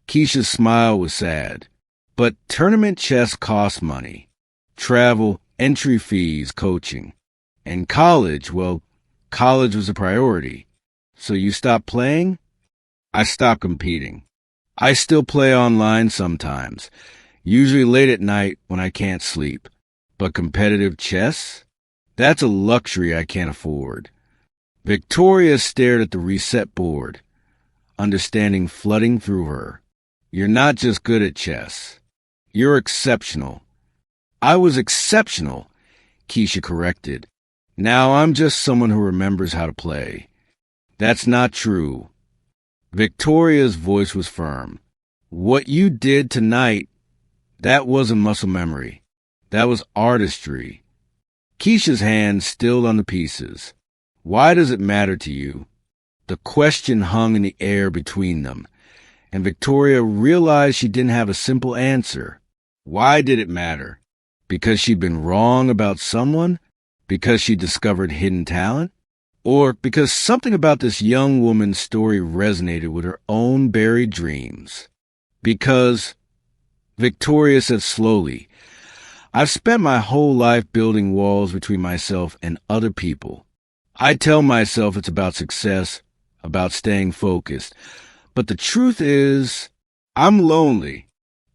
Keisha's smile was sad. But tournament chess cost money. Travel, entry fees, coaching. And college, well, college was a priority. So you stopped playing? I stopped competing. I still play online sometimes, usually late at night when I can't sleep. But competitive chess? That's a luxury I can't afford. Victoria stared at the reset board, understanding flooding through her. You're not just good at chess. You're exceptional. I was exceptional, Keisha corrected. Now I'm just someone who remembers how to play. That's not true. Victoria's voice was firm. What you did tonight, that wasn't muscle memory. That was artistry. Keisha's hand stilled on the pieces. Why does it matter to you? The question hung in the air between them, and Victoria realized she didn't have a simple answer. Why did it matter? Because she'd been wrong about someone? Because she discovered hidden talent? Or because something about this young woman's story resonated with her own buried dreams? Because, Victoria said slowly, I've spent my whole life building walls between myself and other people. I tell myself it's about success, about staying focused. But the truth is, I'm lonely.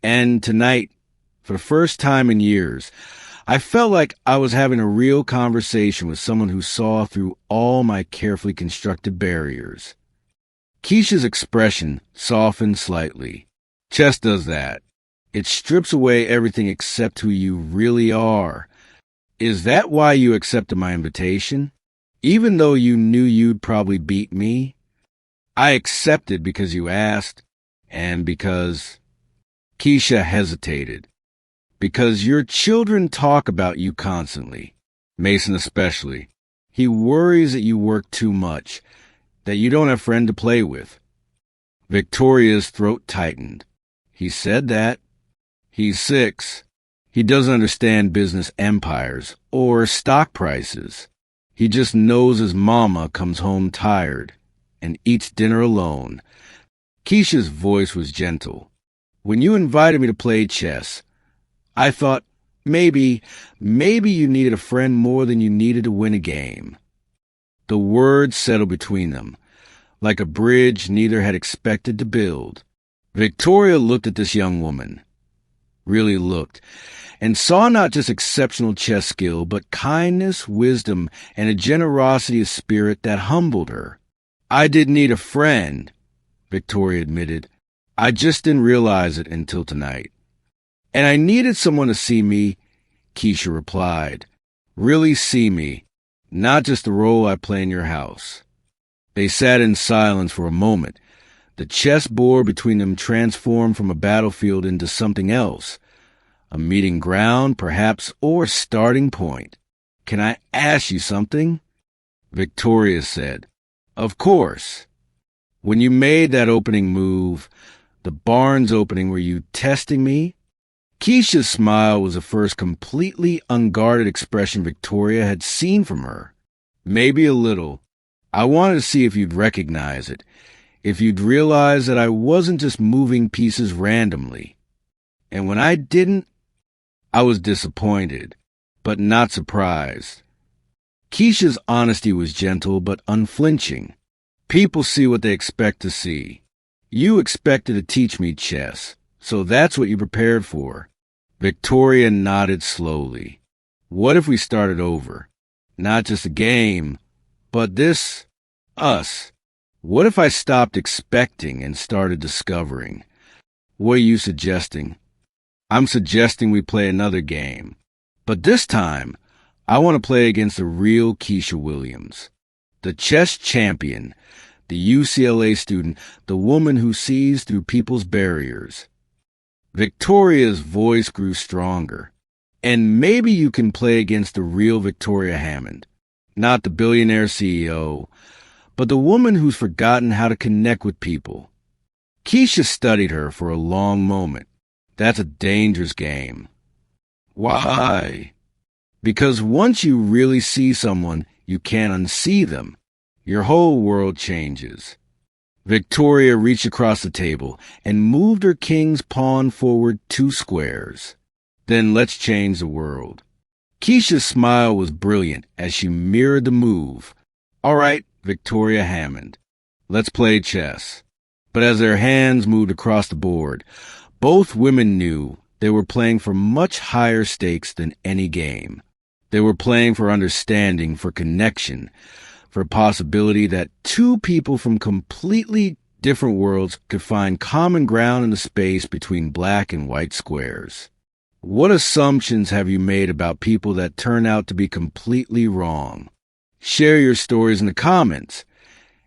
And tonight, for the first time in years, I felt like I was having a real conversation with someone who saw through all my carefully constructed barriers. Keisha's expression softened slightly. Chess does that. It strips away everything except who you really are. Is that why you accepted my invitation? Even though you knew you'd probably beat me? I accepted because you asked, and because... Keisha hesitated. Because your children talk about you constantly. Mason especially. He worries that you work too much, that you don't have a friend to play with. Victoria's throat tightened. He said that. He's 6. He doesn't understand business empires or stock prices. He just knows his mama comes home tired and eats dinner alone. Keisha's voice was gentle. When you invited me to play chess, I thought maybe you needed a friend more than you needed to win a game. The words settled between them, like a bridge neither had expected to build. Victoria looked at this young woman, really looked, and saw not just exceptional chess skill, but kindness, wisdom, and a generosity of spirit that humbled her. I didn't need a friend, Victoria admitted. I just didn't realize it until tonight. And I needed someone to see me, Keisha replied. Really see me, not just the role I play in your house. They sat in silence for a moment. The chessboard between them transformed from a battlefield into something else. A meeting ground, perhaps, or starting point. Can I ask you something? Victoria said. Of course. When you made that opening move, the Barnes opening, were you testing me? Keisha's smile was the first completely unguarded expression Victoria had seen from her. Maybe a little. I wanted to see if you'd recognize it, if you'd realize that I wasn't just moving pieces randomly. And when I didn't, I was disappointed, but not surprised. Keisha's honesty was gentle but unflinching. People see what they expect to see. You expected to teach me chess, so that's what you prepared for. Victoria nodded slowly. What if we started over? Not just a game, but this, us. What if I stopped expecting and started discovering? What are you suggesting? I'm suggesting we play another game. But this time, I want to play against the real Keisha Williams. The chess champion, the UCLA student, the woman who sees through people's barriers. Victoria's voice grew stronger. And maybe you can play against the real Victoria Hammond, not the billionaire CEO, but the woman who's forgotten how to connect with people. Keisha studied her for a long moment. That's a dangerous game. Why? Because once you really see someone, you can't unsee them. Your whole world changes. Victoria reached across the table and moved her king's pawn forward 2 squares. Then let's change the world. Keisha's smile was brilliant as she mirrored the move. All right, Victoria Hammond, let's play chess. But as their hands moved across the board, both women knew they were playing for much higher stakes than any game. They were playing for understanding, for connection, for possibility that 2 people from completely different worlds could find common ground in the space between black and white squares. What assumptions have you made about people that turn out to be completely wrong? Share your stories in the comments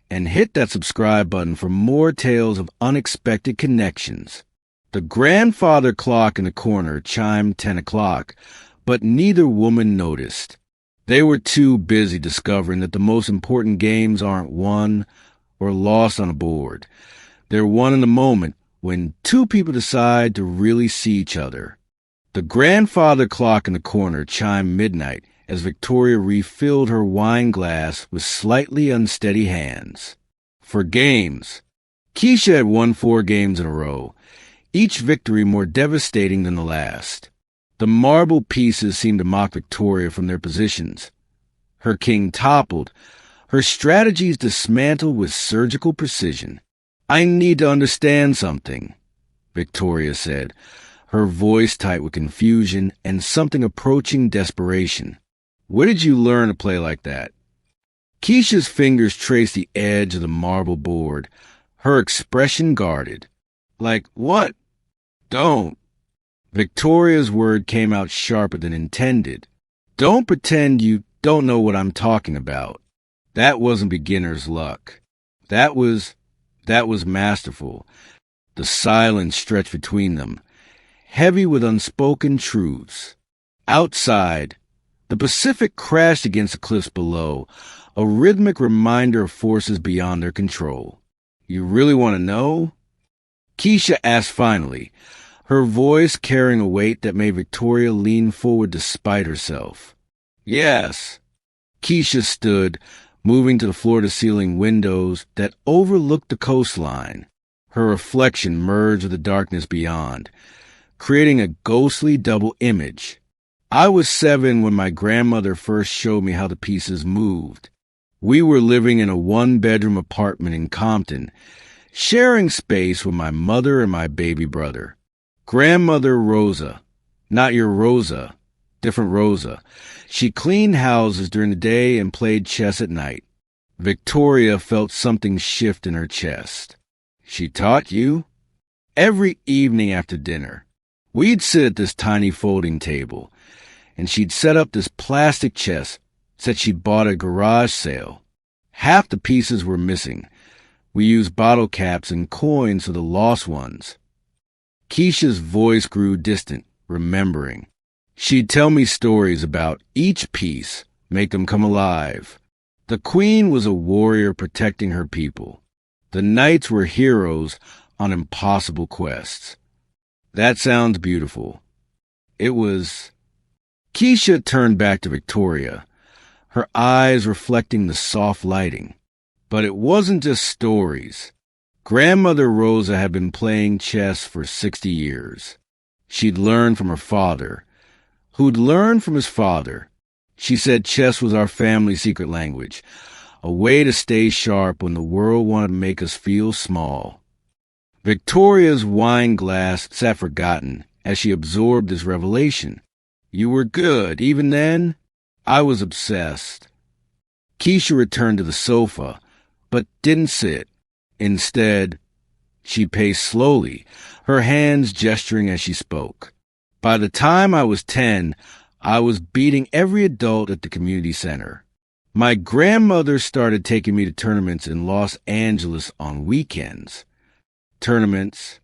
and hit that subscribe button for more tales of unexpected connections. The grandfather clock in the corner chimed 10 o'clock, but neither woman noticed. They were too busy discovering that the most important games aren't won or lost on a board. They're won in the moment when 2 people decide to really see each other. The grandfather clock in the corner chimed midnight as Victoria refilled her wine glass with slightly unsteady hands. For games, Keisha had won 4 games in a row, each victory more devastating than the last. The marble pieces seemed to mock Victoria from their positions. Her king toppled, her strategies dismantled with surgical precision. I need to understand something, Victoria said, her voice tight with confusion and something approaching desperation. Where did you learn to play like that? Keisha's fingers traced the edge of the marble board, her expression guarded. Like what? Don't. Victoria's word came out sharper than intended. Don't pretend you don't know what I'm talking about. That wasn't beginner's luck. That was masterful. The silence stretched between them, heavy with unspoken truths. Outside, the Pacific crashed against the cliffs below, a rhythmic reminder of forces beyond their control. You really want to know? Keisha asked finally, her voice carrying a weight that made Victoria lean forward despite herself. Yes. Keisha stood, moving to the floor-to-ceiling windows that overlooked the coastline. Her reflection merged with the darkness beyond, creating a ghostly double image. I was 7 when my grandmother first showed me how the pieces moved. We were living in a 1-bedroom apartment in Compton, sharing space with my mother and my baby brother. Grandmother Rosa, not your Rosa, different Rosa. She cleaned houses during the day and played chess at night. Victoria felt something shift in her chest. She taught you? Every evening after dinner, we'd sit at this tiny folding table, and she'd set up this plastic chest that she'd bought at a garage sale. Half the pieces were missing. We used bottle caps and coins for the lost ones. Keisha's voice grew distant, remembering. She'd tell me stories about each piece, make them come alive. The queen was a warrior protecting her people. The knights were heroes on impossible quests. That sounds beautiful. It was. Keisha turned back to Victoria, her eyes reflecting the soft lighting. But it wasn't just stories. Grandmother Rosa had been playing chess for 60 years. She'd learned from her father, who'd learned from his father. She said chess was our family's secret language, a way to stay sharp when the world wanted to make us feel small. Victoria's wine glass sat forgotten as she absorbed this revelation. You were good, even then? I was obsessed. Keisha returned to the sofa, but didn't sit. Instead, she paced slowly, her hands gesturing as she spoke. By the time I was 10, I was beating every adult at the community center. My grandmother started taking me to tournaments in Los Angeles on weekends. Tournaments.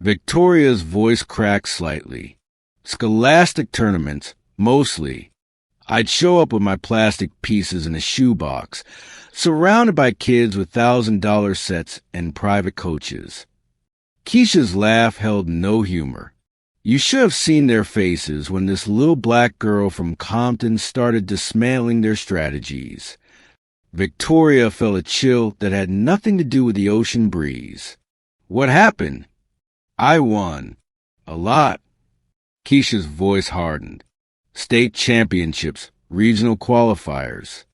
Victoria's voice cracked slightly. Scholastic tournaments, mostly. I'd show up with my plastic pieces in a shoebox, surrounded by kids with $1,000 sets and private coaches. Keisha's laugh held no humor. You should have seen their faces when this little black girl from Compton started dismantling their strategies. Victoria felt a chill that had nothing to do with the ocean breeze. What happened? I won. A lot. Keisha's voice hardened. State championships, regional qualifiers.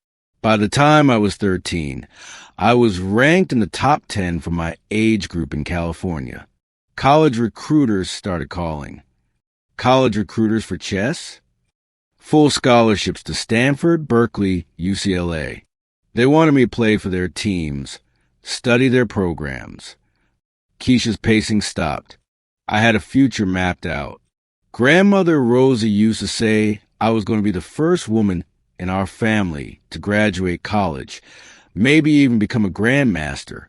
By the time I was 13, I was ranked in the top 10 for my age group in California. College recruiters started calling. College recruiters for chess? Full scholarships to Stanford, Berkeley, UCLA. They wanted me to play for their teams, study their programs. Keisha's pacing stopped. I had a future mapped out. Grandmother Rosa used to say I was going to be the first woman in our family to graduate college, maybe even become a grandmaster.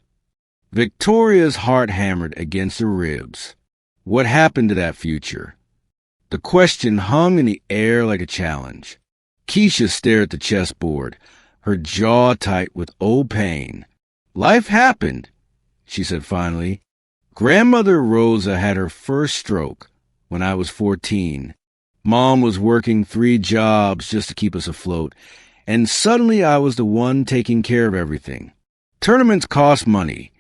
Victoria's heart hammered against her ribs. What happened to that future? The question hung in the air like a challenge. Keisha stared at the chessboard, her jaw tight with old pain. Life happened, she said finally. Grandmother Rosa had her first stroke when I was 14. Mom was working 3 jobs just to keep us afloat, and suddenly I was the one taking care of everything. Tournaments cost money.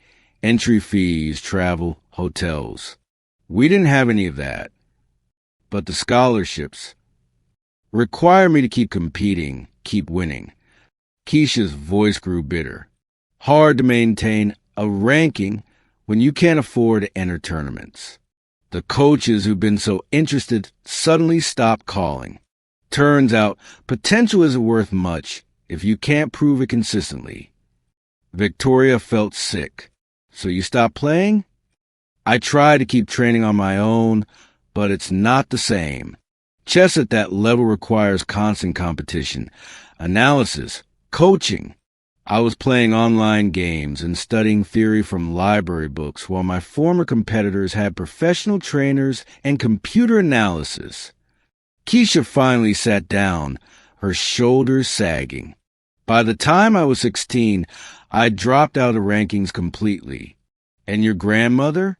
Entry fees, travel, hotels. We didn't have any of that. But the scholarships require me to keep competing, keep winning. Keisha's voice grew bitter. Hard to maintain a ranking when you can't afford to enter tournaments. The coaches who've been so interested suddenly stopped calling. Turns out, potential isn't worth much if you can't prove it consistently. Victoria felt sick. So you stopped playing? I tried to keep training on my own, but it's not the same. Chess at that level requires constant competition, analysis, coaching. I was playing online games and studying theory from library books while my former competitors had professional trainers and computer analysis. Keisha finally sat down, her shoulders sagging. By the time I was 16, I dropped out of the rankings completely. And your grandmother?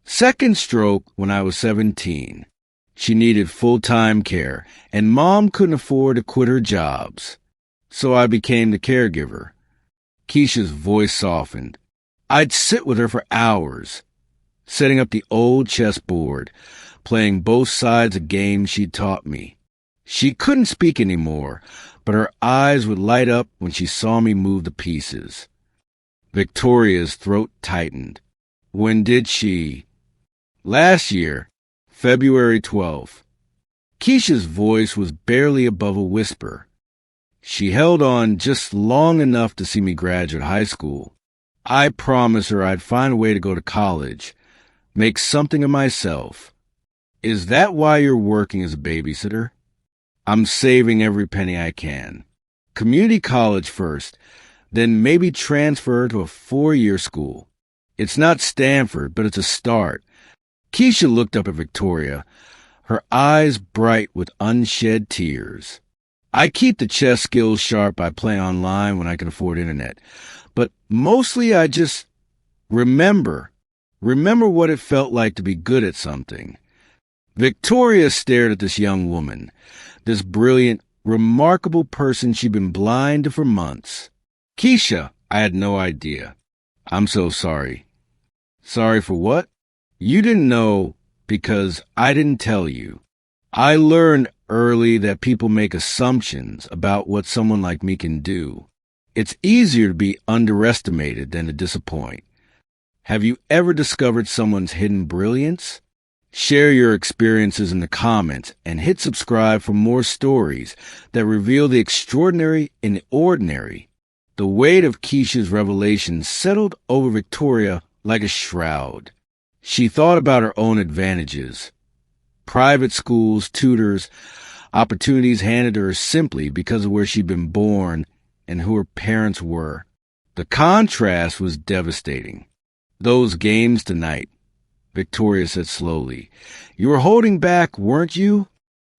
Second stroke when I was 17. She needed full-time care, and Mom couldn't afford to quit her jobs. So I became the caregiver. Keisha's voice softened. I'd sit with her for hours, setting up the old chessboard, playing both sides of games she'd taught me. She couldn't speak anymore, but her eyes would light up when she saw me move the pieces. Victoria's throat tightened. When did she? Last year, February 12th. Keisha's voice was barely above a whisper. She held on just long enough to see me graduate high school. I promised her I'd find a way to go to college, make something of myself. Is that why you're working as a babysitter? I'm saving every penny I can. Community college first, then maybe transfer to a 4-year school. It's not Stanford, but it's a start. Keisha looked up at Victoria, her eyes bright with unshed tears. I keep the chess skills sharp by playing online when I can afford internet, but mostly I just remember what it felt like to be good at something. Victoria stared at this young woman, this brilliant, remarkable person she'd been blind to for months. Keisha, I had no idea. I'm so sorry. Sorry for what? You didn't know because I didn't tell you. I learned early that people make assumptions about what someone like me can do. It's easier to be underestimated than to disappoint. Have you ever discovered someone's hidden brilliance? Share your experiences in the comments and hit subscribe for more stories that reveal the extraordinary in the ordinary. The weight of Keisha's revelation settled over Victoria like a shroud. She thought about her own advantages. Private schools, tutors, opportunities handed to her simply because of where she'd been born and who her parents were. The contrast was devastating. Those games tonight, Victoria said slowly. You were holding back, weren't you?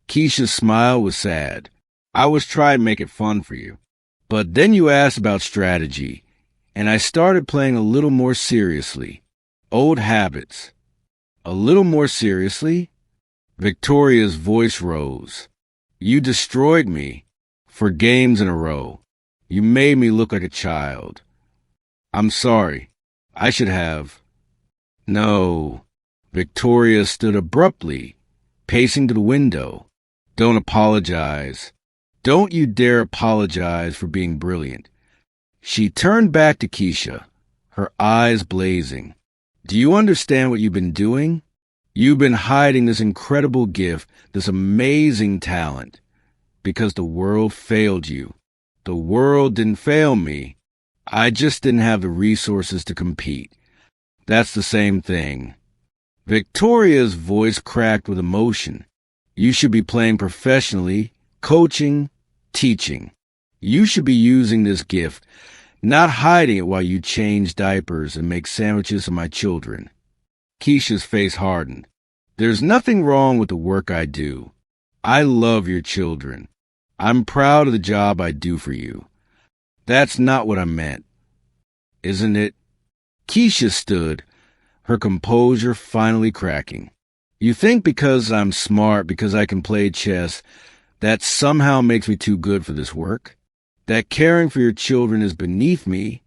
Keisha's smile was sad. I was trying to make it fun for you. But then you asked about strategy, and I started playing a little more seriously. Old habits. A little more seriously? Victoria's voice rose. You destroyed me. For games in a row. You made me look like a child. I'm sorry. I should have. No. Victoria stood abruptly, pacing to the window. Don't apologize. Don't you dare apologize for being brilliant. She turned back to Keisha, her eyes blazing. Do you understand what you've been doing? You've been hiding this incredible gift, this amazing talent, because the world failed you. The world didn't fail me. I just didn't have the resources to compete. That's the same thing. Victoria's voice cracked with emotion. You should be playing professionally, coaching, teaching. You should be using this gift, not hiding it while you change diapers and make sandwiches for my children. Keisha's face hardened. There's nothing wrong with the work I do. I love your children. I'm proud of the job I do for you. That's not what I meant. Isn't it? Keisha stood, her composure finally cracking. You think because I'm smart, because I can play chess, that somehow makes me too good for this work? That caring for your children is beneath me?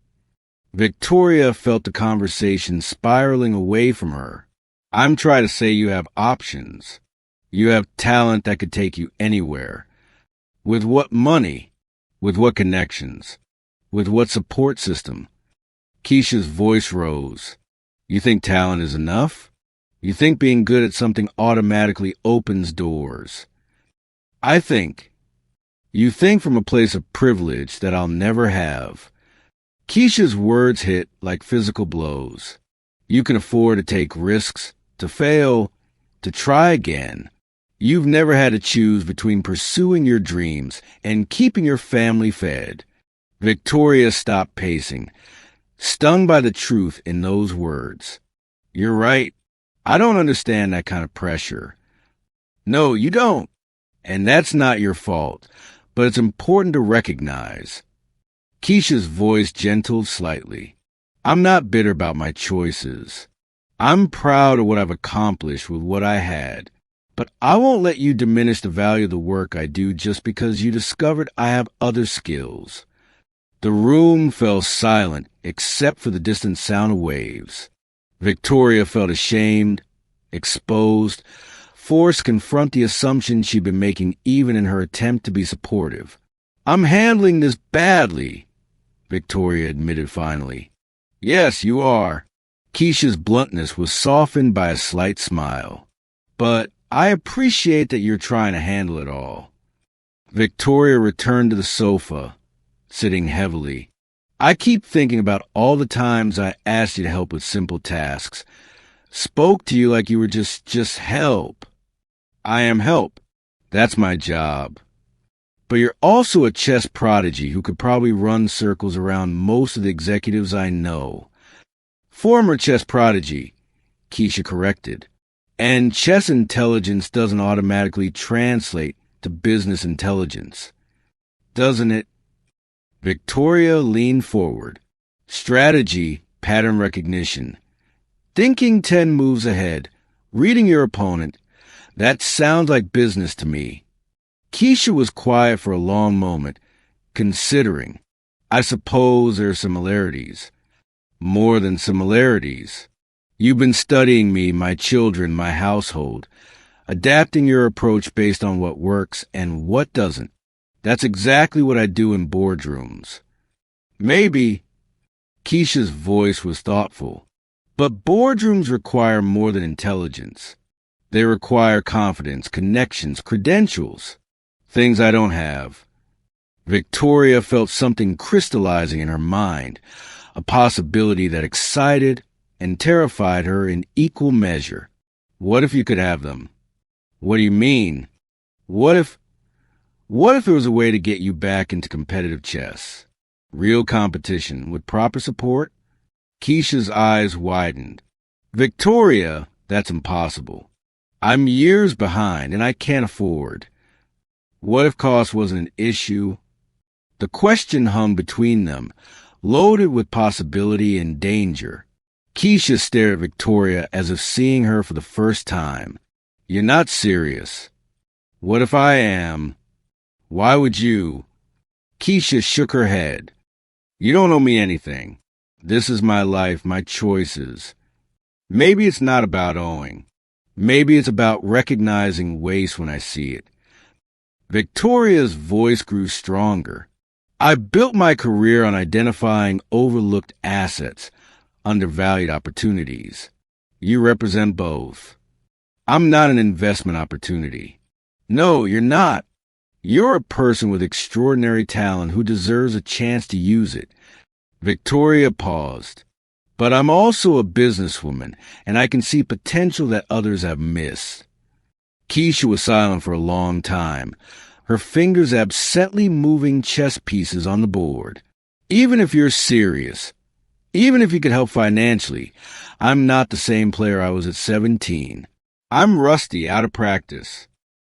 Victoria felt the conversation spiraling away from her. I'm trying to say you have options. You have talent that could take you anywhere. With what money? With what connections? With what support system? Keisha's voice rose. You think talent is enough? You think being good at something automatically opens doors? I think. You think from a place of privilege that I'll never have. Keisha's words hit like physical blows. You can afford to take risks, to fail, to try again. You've never had to choose between pursuing your dreams and keeping your family fed. Victoria stopped pacing, stung by the truth in those words. You're right. I don't understand that kind of pressure. No, you don't. And that's not your fault, but it's important to recognize. Keisha's voice gentled slightly. I'm not bitter about my choices. I'm proud of what I've accomplished with what I had, but I won't let you diminish the value of the work I do just because you discovered I have other skills. The room fell silent except for the distant sound of waves. Victoria felt ashamed, exposed, forced to confront the assumptions she'd been making even in her attempt to be supportive. "I'm handling this badly," Victoria admitted finally. "Yes, you are." Keisha's bluntness was softened by a slight smile. "But I appreciate that you're trying to handle it all." Victoria returned to the sofa, sitting heavily. "I keep thinking about all the times I asked you to help with simple tasks. Spoke to you like you were just help. I am help. That's my job. But you're also a chess prodigy who could probably run circles around most of the executives I know." "Former chess prodigy," Keisha corrected. "And chess intelligence doesn't automatically translate to business intelligence, doesn't it?" Victoria leaned forward. "Strategy, pattern recognition. Thinking 10 moves ahead, reading your opponent. That sounds like business to me." Keisha was quiet for a long moment, considering. "I suppose there are similarities." "More than similarities. You've been studying me, my children, my household, adapting your approach based on what works and what doesn't. That's exactly what I do in boardrooms." "Maybe." Keisha's voice was thoughtful. "But boardrooms require more than intelligence. They require confidence, connections, credentials. Things I don't have." Victoria felt something crystallizing in her mind, a possibility that excited and terrified her in equal measure. What if you could have them? "What do you mean?" What if there was a way to get you back into competitive chess? Real competition with proper support? Keisha's eyes widened. "Victoria, that's impossible. I'm years behind and I can't afford." What if cost wasn't an issue? The question hung between them, loaded with possibility and danger. Keisha stared at Victoria as if seeing her for the first time. "You're not serious." "What if I am? Why would you?" Keisha shook her head. "You don't owe me anything. This is my life, my choices. Maybe it's not about owing. Maybe it's about recognizing waste when I see it." Victoria's voice grew stronger. "I built my career on identifying overlooked assets, undervalued opportunities. You represent both. I'm not an investment opportunity." "No, you're not. You're a person with extraordinary talent who deserves a chance to use it." Victoria paused. "But I'm also a businesswoman, and I can see potential that others have missed." Keisha was silent for a long time, her fingers absently moving chess pieces on the board. "Even if you're serious, even if you could help financially, I'm not the same player I was at 17. I'm rusty, out of practice.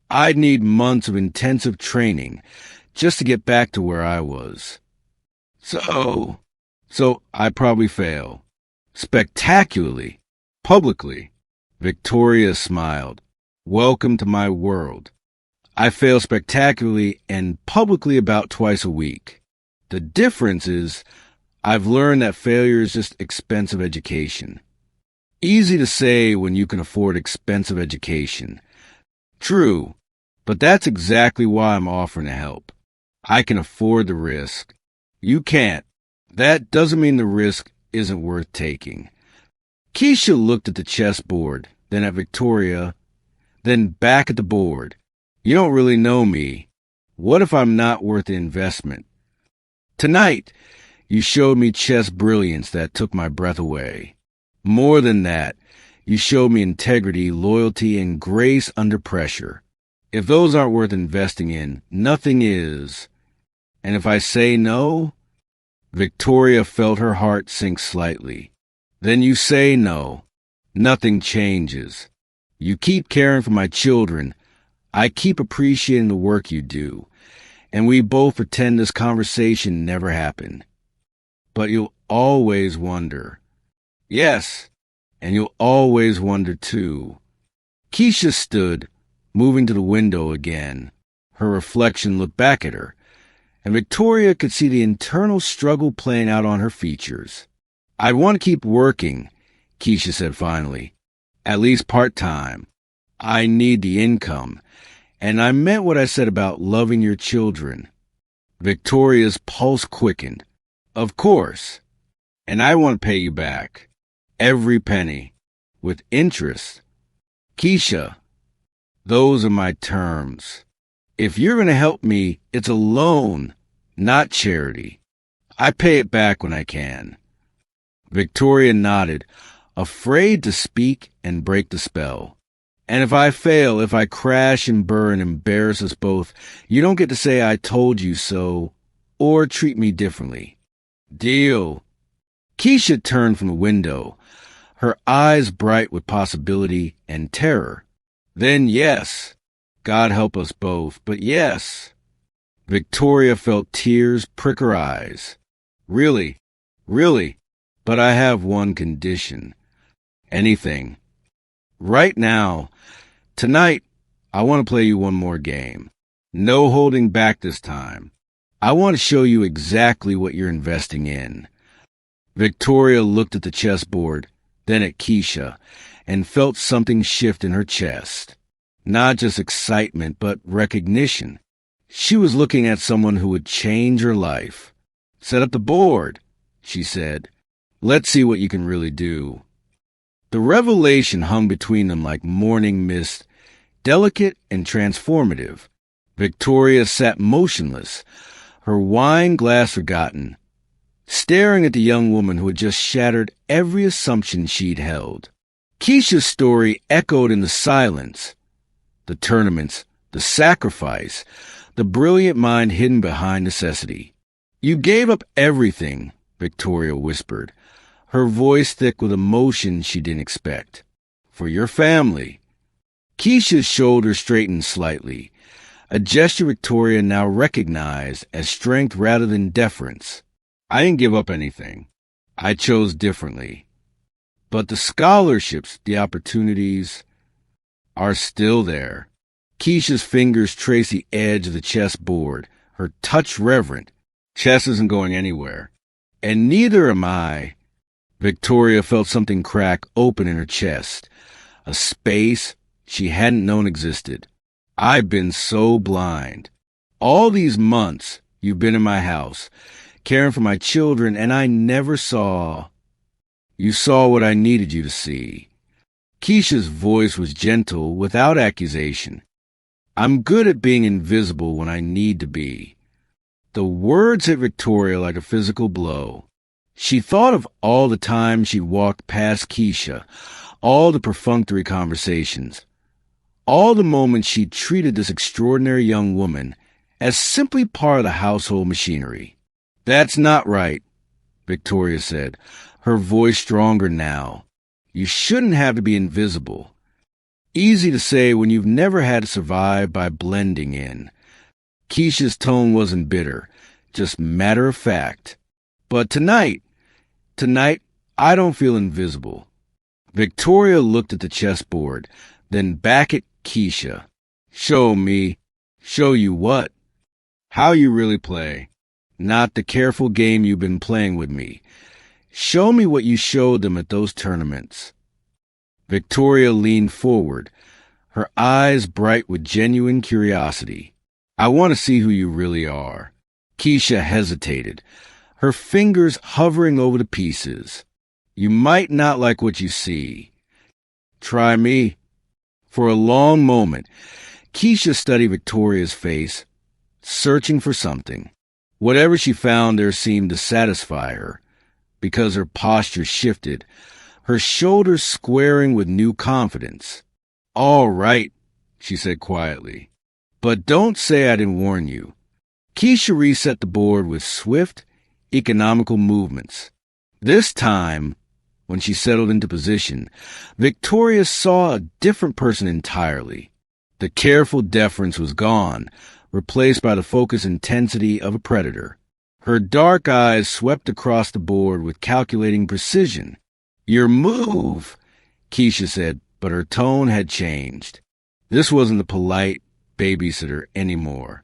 I'd need months of intensive training just to get back to where I was. So I probably fail. Spectacularly. Publicly." Victoria smiled. "Welcome to my world. I fail spectacularly and publicly about twice a week. The difference is I've learned that failure is just expensive education. Easy to say when you can afford expensive education. True, but that's exactly why I'm offering to help. I can afford the risk. You can't. That doesn't mean the risk isn't worth taking." Keisha looked at the chessboard, then at Victoria, then back at the board. "You don't really know me. What if I'm not worth the investment? Tonight, you showed me chess brilliance that took my breath away. More than that, you showed me integrity, loyalty, and grace under pressure. If those aren't worth investing in, nothing is. And if I say no..." Victoria felt her heart sink slightly. "Then you say no. Nothing changes. You keep caring for my children. I keep appreciating the work you do. And we both pretend this conversation never happened. But you'll always wonder." "Yes, and you'll always wonder too." Keisha stood, moving to the window again. Her reflection looked back at her, and Victoria could see the internal struggle playing out on her features. "I want to keep working," Keisha said finally. "At least part-time. I need the income. And I meant what I said about loving your children." Victoria's pulse quickened. "Of course. And I want to pay you back. Every penny. With interest. Keisha, those are my terms. If you're going to help me, it's a loan, not charity. I pay it back when I can." Victoria nodded, afraid to speak and break the spell. "And if I fail, if I crash and burn and embarrass us both, you don't get to say I told you so or treat me differently. Deal." Keisha turned from the window, her eyes bright with possibility and terror. "Then yes. God help us both, but yes." Victoria felt tears prick her eyes. Really? But I have one condition." "Anything." "Right now, tonight, I want to play you one more game. No holding back this time. I want to show you exactly what you're investing in." Victoria looked at the chessboard, then at Keisha, and felt something shift in her chest. Not just excitement, but recognition. She was looking at someone who would change her life. "Set up the board," she said. "Let's see what you can really do." The revelation hung between them like morning mist, delicate and transformative. Victoria sat motionless, her wine glass forgotten, staring at the young woman who had just shattered every assumption she'd held. Keisha's story echoed in the silence. The tournaments, the sacrifice, the brilliant mind hidden behind necessity. "You gave up everything," Victoria whispered, her voice thick with emotion she didn't expect. "For your family." Keisha's shoulders straightened slightly, a gesture Victoria now recognized as strength rather than deference. "I didn't give up anything. I chose differently. But the scholarships, the opportunities, are still there." Keisha's fingers traced the edge of the chessboard, her touch reverent. "Chess isn't going anywhere. And neither am I." Victoria felt something crack open in her chest, a space she hadn't known existed. "I've been so blind. All these months you've been in my house, caring for my children, and I never saw." "You saw what I needed you to see." Keisha's voice was gentle, without accusation. "I'm good at being invisible when I need to be." The words hit Victoria like a physical blow. She thought of all the times she'd walked past Keisha, all the perfunctory conversations, all the moments she'd treated this extraordinary young woman as simply part of the household machinery. "That's not right," Victoria said, her voice stronger now. "You shouldn't have to be invisible. Easy to say when you've never had to survive by blending in." Keisha's tone wasn't bitter, just matter of fact. "But tonight, I don't feel invisible." Victoria looked at the chessboard, then back at Keisha. "Show me." "Show you what?" "How you really play. Not the careful game you've been playing with me. Show me what you showed them at those tournaments." Victoria leaned forward, her eyes bright with genuine curiosity. "I want to see who you really are." Keisha hesitated, her fingers hovering over the pieces. "You might not like what you see." "Try me." For a long moment, Keisha studied Victoria's face, searching for something. Whatever she found there seemed to satisfy her, because her posture shifted, her shoulders squaring with new confidence. "All right," she said quietly. "But don't say I didn't warn you." Keisha reset the board with swift, economical movements. This time, when she settled into position, Victoria saw a different person entirely. The careful deference was gone, replaced by the focused intensity of a predator. Her dark eyes swept across the board with calculating precision. "Your move," Keisha said, but her tone had changed. This wasn't the polite babysitter anymore.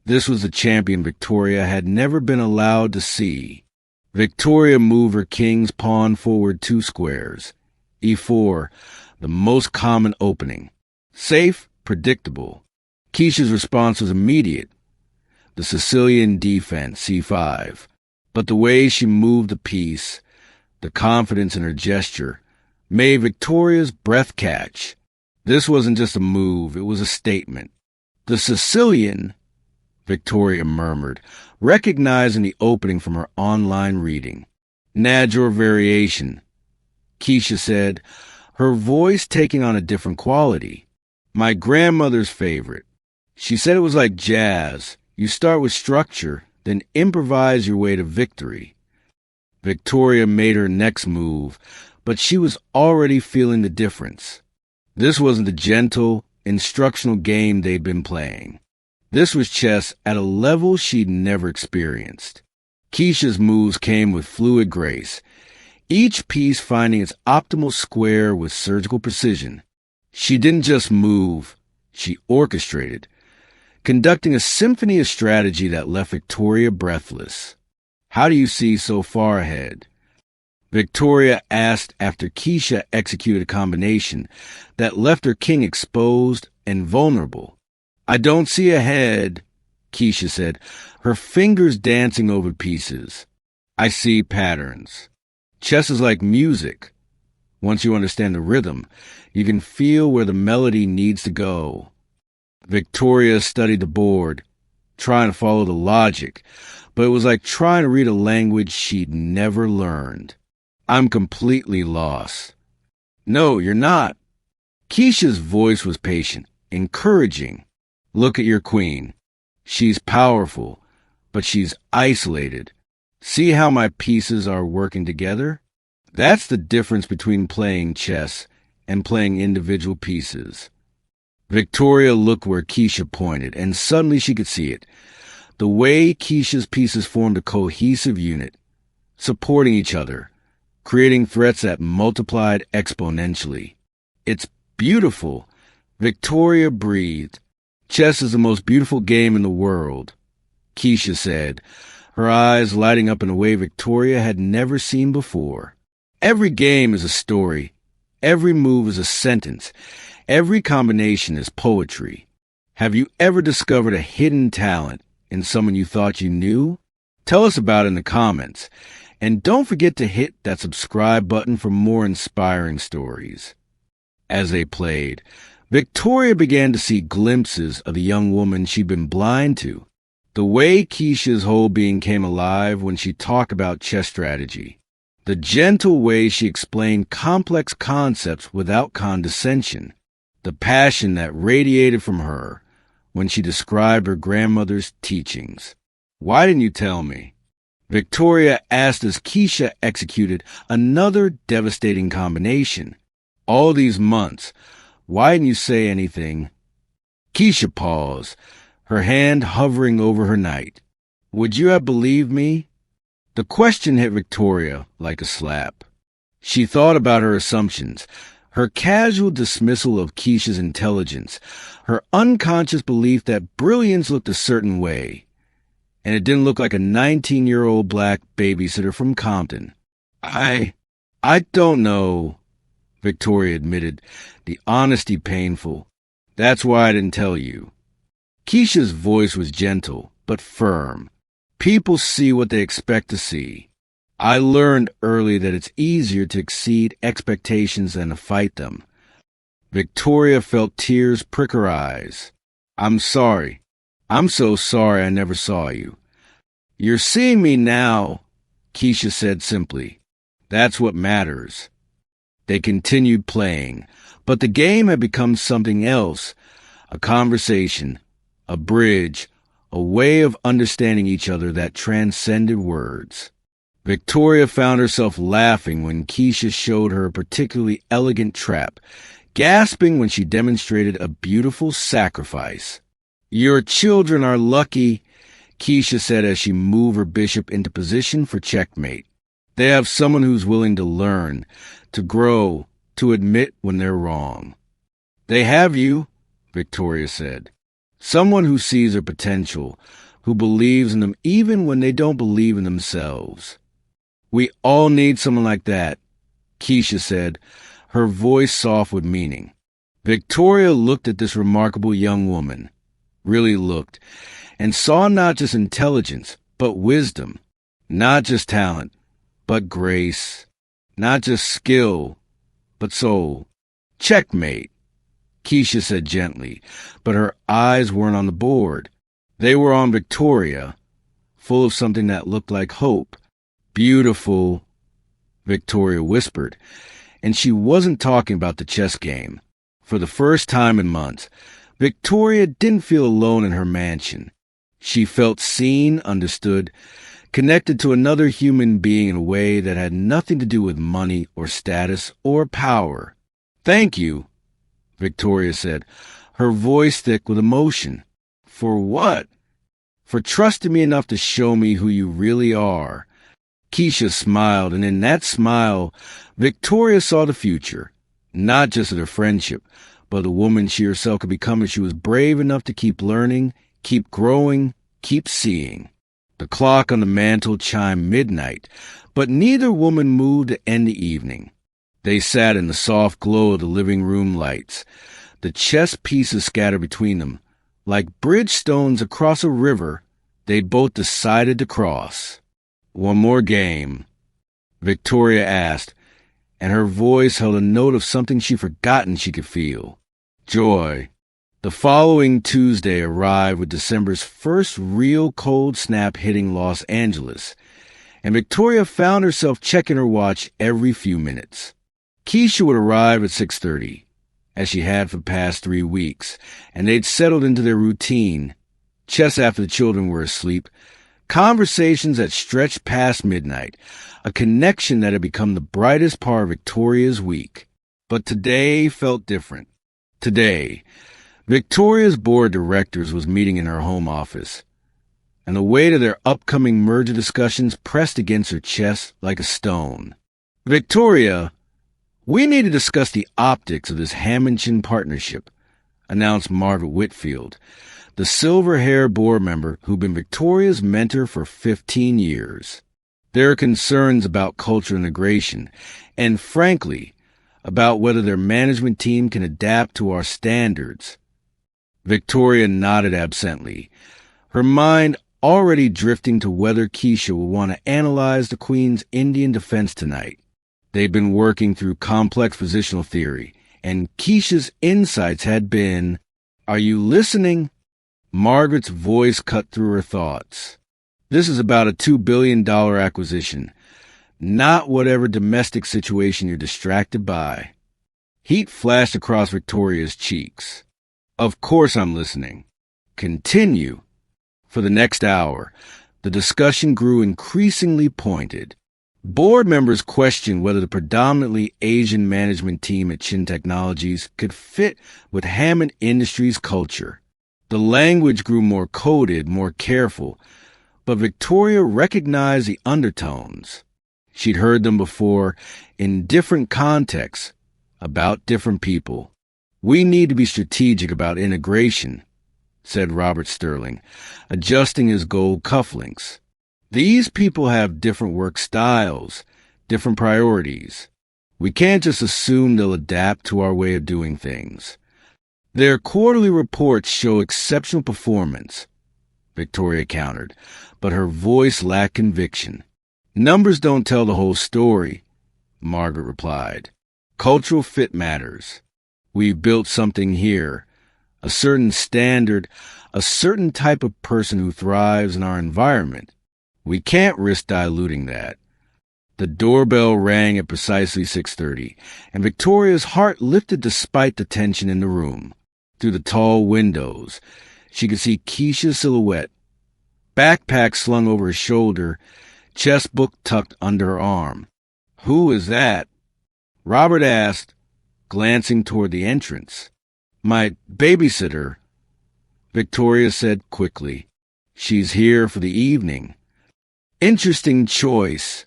This was the champion Victoria had never been allowed to see. Victoria moved her king's pawn forward 2 squares. E4, the most common opening. Safe, predictable. Keisha's response was immediate. The Sicilian defense, C5. But the way she moved the piece, the confidence in her gesture, made Victoria's breath catch. This wasn't just a move, it was a statement. The Sicilian, Victoria murmured, recognizing the opening from her online reading. Najor variation, Keisha said, her voice taking on a different quality. My grandmother's favorite. She said it was like jazz. You start with structure, then improvise your way to victory. Victoria made her next move, but she was already feeling the difference. This wasn't the gentle, instructional game they'd been playing. This was chess at a level she'd never experienced. Keisha's moves came with fluid grace, each piece finding its optimal square with surgical precision. She didn't just move, she orchestrated, conducting a symphony of strategy that left Victoria breathless. How do you see so far ahead? Victoria asked after Keisha executed a combination that left her king exposed and vulnerable. I don't see ahead, Keisha said, her fingers dancing over pieces. I see patterns. Chess is like music. Once you understand the rhythm, you can feel where the melody needs to go. Victoria studied the board, trying to follow the logic, but it was like trying to read a language she'd never learned. I'm completely lost. No, you're not. Keisha's voice was patient, encouraging. Look at your queen. She's powerful, but she's isolated. See how my pieces are working together? That's the difference between playing chess and playing individual pieces. Victoria looked where Keisha pointed, and suddenly she could see it. The way Keisha's pieces formed a cohesive unit, supporting each other, creating threats that multiplied exponentially. It's beautiful. Victoria breathed. Chess is the most beautiful game in the world, Keisha said, her eyes lighting up in a way Victoria had never seen before. Every game is a story. Every move is a sentence. Every combination is poetry. Have you ever discovered a hidden talent in someone you thought you knew? Tell us about it in the comments. And don't forget to hit that subscribe button for more inspiring stories. As they played, Victoria began to see glimpses of the young woman she'd been blind to. The way Keisha's whole being came alive when she talked about chess strategy. The gentle way she explained complex concepts without condescension. The passion that radiated from her when she described her grandmother's teachings. Why didn't you tell me? Victoria asked as Keisha executed another devastating combination. All these months, why didn't you say anything? Keisha paused, her hand hovering over her knight. Would you have believed me? The question hit Victoria like a slap. She thought about her assumptions, her casual dismissal of Keisha's intelligence, her unconscious belief that brilliance looked a certain way, and it didn't look like a 19-year-old black babysitter from Compton. I don't know, Victoria admitted, the honesty painful. That's why I didn't tell you. Keisha's voice was gentle, but firm. People see what they expect to see. I learned early that it's easier to exceed expectations than to fight them. Victoria felt tears prick her eyes. I'm sorry. I'm so sorry I never saw you. You're seeing me now, Keisha said simply. That's what matters. They continued playing, but the game had become something else, a conversation, a bridge, a way of understanding each other that transcended words. Victoria found herself laughing when Keisha showed her a particularly elegant trap, gasping when she demonstrated a beautiful sacrifice. Your children are lucky, Keisha said as she moved her bishop into position for checkmate. They have someone who's willing to learn, to grow, to admit when they're wrong. They have you, Victoria said. Someone who sees their potential, who believes in them even when they don't believe in themselves. We all need someone like that, Keisha said, her voice soft with meaning. Victoria looked at this remarkable young woman, really looked, and saw not just intelligence, but wisdom, not just talent, but grace, not just skill, but soul. Checkmate, Keisha said gently, but her eyes weren't on the board. They were on Victoria, full of something that looked like hope. Beautiful, Victoria whispered, and she wasn't talking about the chess game. For the first time in months, Victoria didn't feel alone in her mansion. She felt seen, understood, connected to another human being in a way that had nothing to do with money or status or power. "Thank you," Victoria said, her voice thick with emotion. "For what?" "For trusting me enough to show me who you really are." Keisha smiled, and in that smile, Victoria saw the future, not just of their friendship, but the woman she herself could become if she was brave enough to keep learning, keep growing, keep seeing. The clock on the mantel chimed midnight, but neither woman moved to end the evening. They sat in the soft glow of the living room lights, the chess pieces scattered between them. Like bridge stones across a river, they'd both decided to cross. "One more game?" Victoria asked, and her voice held a note of something she'd forgotten she could feel. Joy. The following Tuesday arrived with December's first real cold snap hitting Los Angeles, and Victoria found herself checking her watch every few minutes. Keisha would arrive at 6:30, as she had for the past 3 weeks, and they'd settled into their routine. Chess after the children were asleep, conversations that stretched past midnight, a connection that had become the brightest part of Victoria's week. But today felt different. Today, Victoria's board of directors was meeting in her home office, and the weight of their upcoming merger discussions pressed against her chest like a stone. "Victoria, we need to discuss the optics of this Hamilton partnership," announced Margaret Whitfield, the silver-haired board member who'd been Victoria's mentor for 15 years. "There are concerns about cultural integration, and frankly, about whether their management team can adapt to our standards." Victoria nodded absently, her mind already drifting to whether Keisha would want to analyze the Queen's Indian defense tonight. They'd been working through complex positional theory, and Keisha's insights had been, "Are you listening?" Margaret's voice cut through her thoughts. "This is about a $2 billion acquisition, not whatever domestic situation you're distracted by." Heat flashed across Victoria's cheeks. "Of course I'm listening." "Continue." For the next hour, the discussion grew increasingly pointed. Board members questioned whether the predominantly Asian management team at Chin Technologies could fit with Hammond Industries' culture. The language grew more coded, more careful, but Victoria recognized the undertones. She'd heard them before in different contexts, about different people. "We need to be strategic about integration," said Robert Sterling, adjusting his gold cufflinks. "These people have different work styles, different priorities. We can't just assume they'll adapt to our way of doing things. Their quarterly reports show exceptional performance," Victoria countered, but her voice lacked conviction. "Numbers don't tell the whole story," Margaret replied. "Cultural fit matters. We've built something here, a certain standard, a certain type of person who thrives in our environment. We can't risk diluting that." The doorbell rang at precisely 6:30, and Victoria's heart lifted despite the tension in the room. Through the tall windows, she could see Keisha's silhouette, backpack slung over her shoulder, chess book tucked under her arm. "Who is that?" Robert asked, glancing toward the entrance. "My babysitter," Victoria said quickly. "She's here for the evening." "Interesting choice,"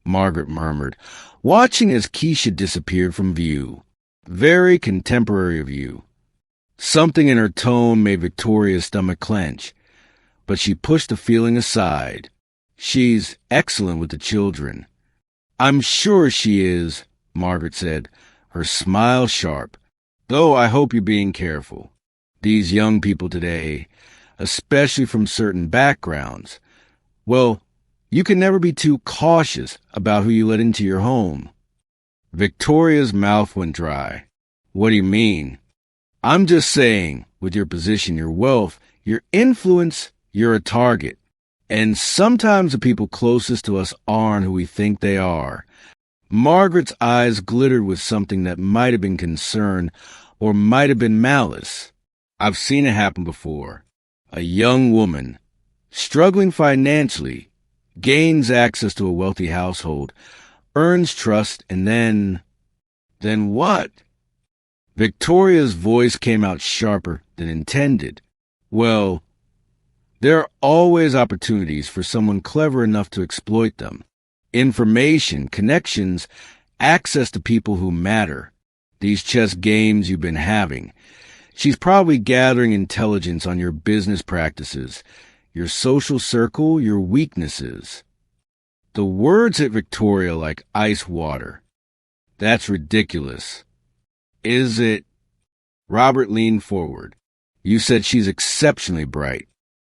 Margaret murmured, watching as Keisha disappeared from view. "Very contemporary of you." Something in her tone made Victoria's stomach clench, but she pushed the feeling aside. She's excellent with the children. I'm sure she is, Margaret said, her smile sharp. Though I hope you're being careful. These young people today, especially from certain backgrounds, well, you can never be too cautious about who you let into your home. Victoria's mouth went dry. What do you mean? I'm just saying, with your position, your wealth, your influence, you're a target. And sometimes the people closest to us aren't who we think they are. Margaret's eyes glittered with something that might have been concern or might have been malice. I've seen it happen before. A young woman, struggling financially, gains access to a wealthy household, earns trust, and then what? Victoria's voice came out sharper than intended. Well, there are always opportunities for someone clever enough to exploit them. Information, connections, access to people who matter. These chess games you've been having. She's probably gathering intelligence on your business practices, your social circle, your weaknesses. The words hit Victoria like ice water. That's ridiculous. Is it? Robert leaned forward. You said she's exceptionally bright.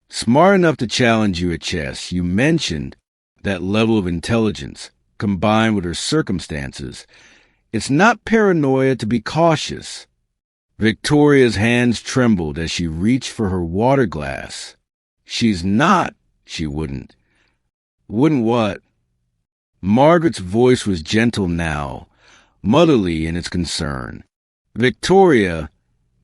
Smart enough to challenge you at chess. You mentioned that level of intelligence, combined with her circumstances. It's not paranoia to be cautious. Victoria's hands trembled as she reached for her water glass. She's not. She wouldn't. Wouldn't what? Margaret's voice was gentle now, motherly in its concern. Victoria,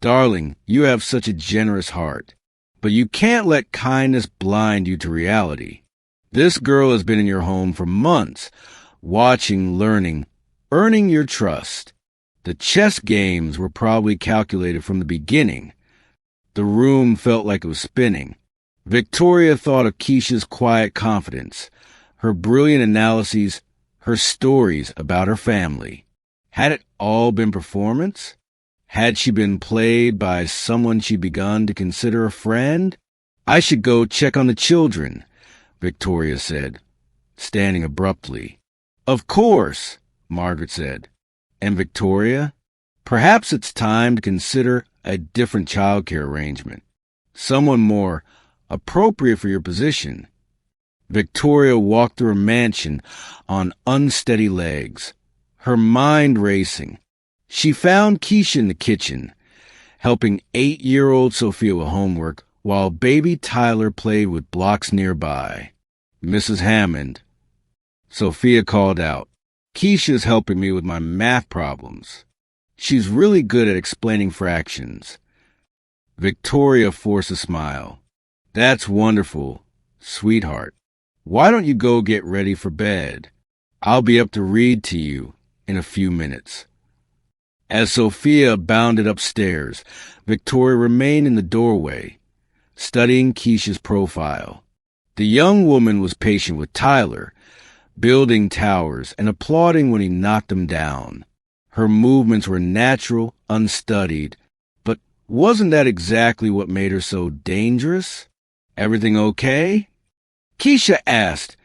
darling, you have such a generous heart. But you can't let kindness blind you to reality. This girl has been in your home for months, watching, learning, earning your trust. The chess games were probably calculated from the beginning. The room felt like it was spinning. Victoria thought of Keisha's quiet confidence, her brilliant analyses, her stories about her family. Had it all been performance? Had she been played by someone she'd begun to consider a friend? I should go check on the children, Victoria said, standing abruptly. Of course, Margaret said. And Victoria, perhaps it's time to consider a different childcare arrangement. Someone more appropriate for your position. Victoria walked through her mansion on unsteady legs, her mind racing. She found Keisha in the kitchen, helping 8-year-old Sophia with homework while baby Tyler played with blocks nearby. Mrs. Hammond, Sophia called out, Keisha's helping me with my math problems. She's really good at explaining fractions. Victoria forced a smile. That's wonderful, sweetheart. Why don't you go get ready for bed? I'll be up to read to you in a few minutes. As Sophia bounded upstairs, Victoria remained in the doorway, studying Keisha's profile. The young woman was patient with Tyler, building towers and applauding when he knocked them down. Her movements were natural, unstudied, but wasn't that exactly what made her so dangerous? Everything okay? Keisha asked,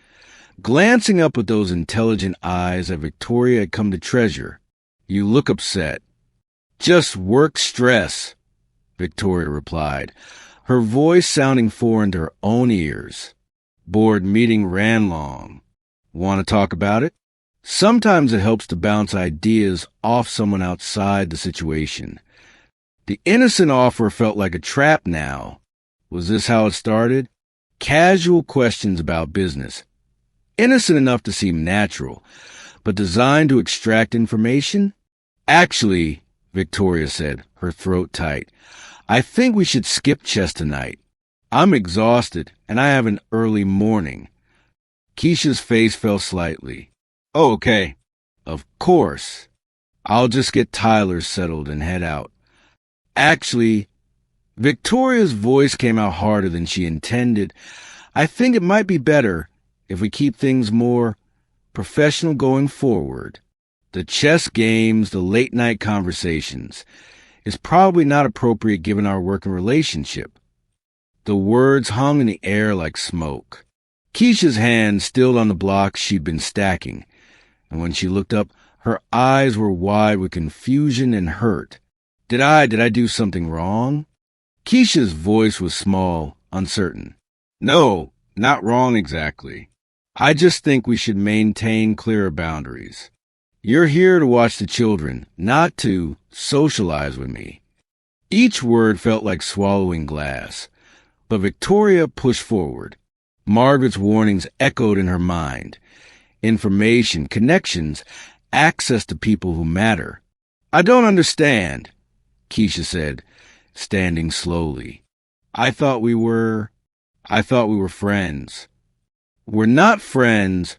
glancing up with those intelligent eyes that Victoria had come to treasure. You look upset. Just work stress, Victoria replied, her voice sounding foreign to her own ears. Board meeting ran long. Want to talk about it? Sometimes it helps to bounce ideas off someone outside the situation. The innocent offer felt like a trap now. Was this how it started? Casual questions about business. Innocent enough to seem natural, but designed to extract information? Actually, Victoria said, her throat tight, I think we should skip chess tonight. I'm exhausted, and I have an early morning. Keisha's face fell slightly. Oh, okay. Of course. I'll just get Tyler settled and head out. Actually, Victoria's voice came out harder than she intended. I think it might be better if we keep things more professional going forward. The chess games, the late-night conversations. is probably not appropriate given our working relationship." The words hung in the air like smoke. Keisha's hand stilled on the blocks she'd been stacking, and when she looked up, her eyes were wide with confusion and hurt. Did I do something wrong?" Keisha's voice was small, uncertain. "No, not wrong exactly. I just think we should maintain clearer boundaries. You're here to watch the children, not to socialize with me." Each word felt like swallowing glass, but Victoria pushed forward. Margaret's warnings echoed in her mind. Information, connections, access to people who matter. "I don't understand," Keisha said, standing slowly. I thought we were friends." "We're not friends,"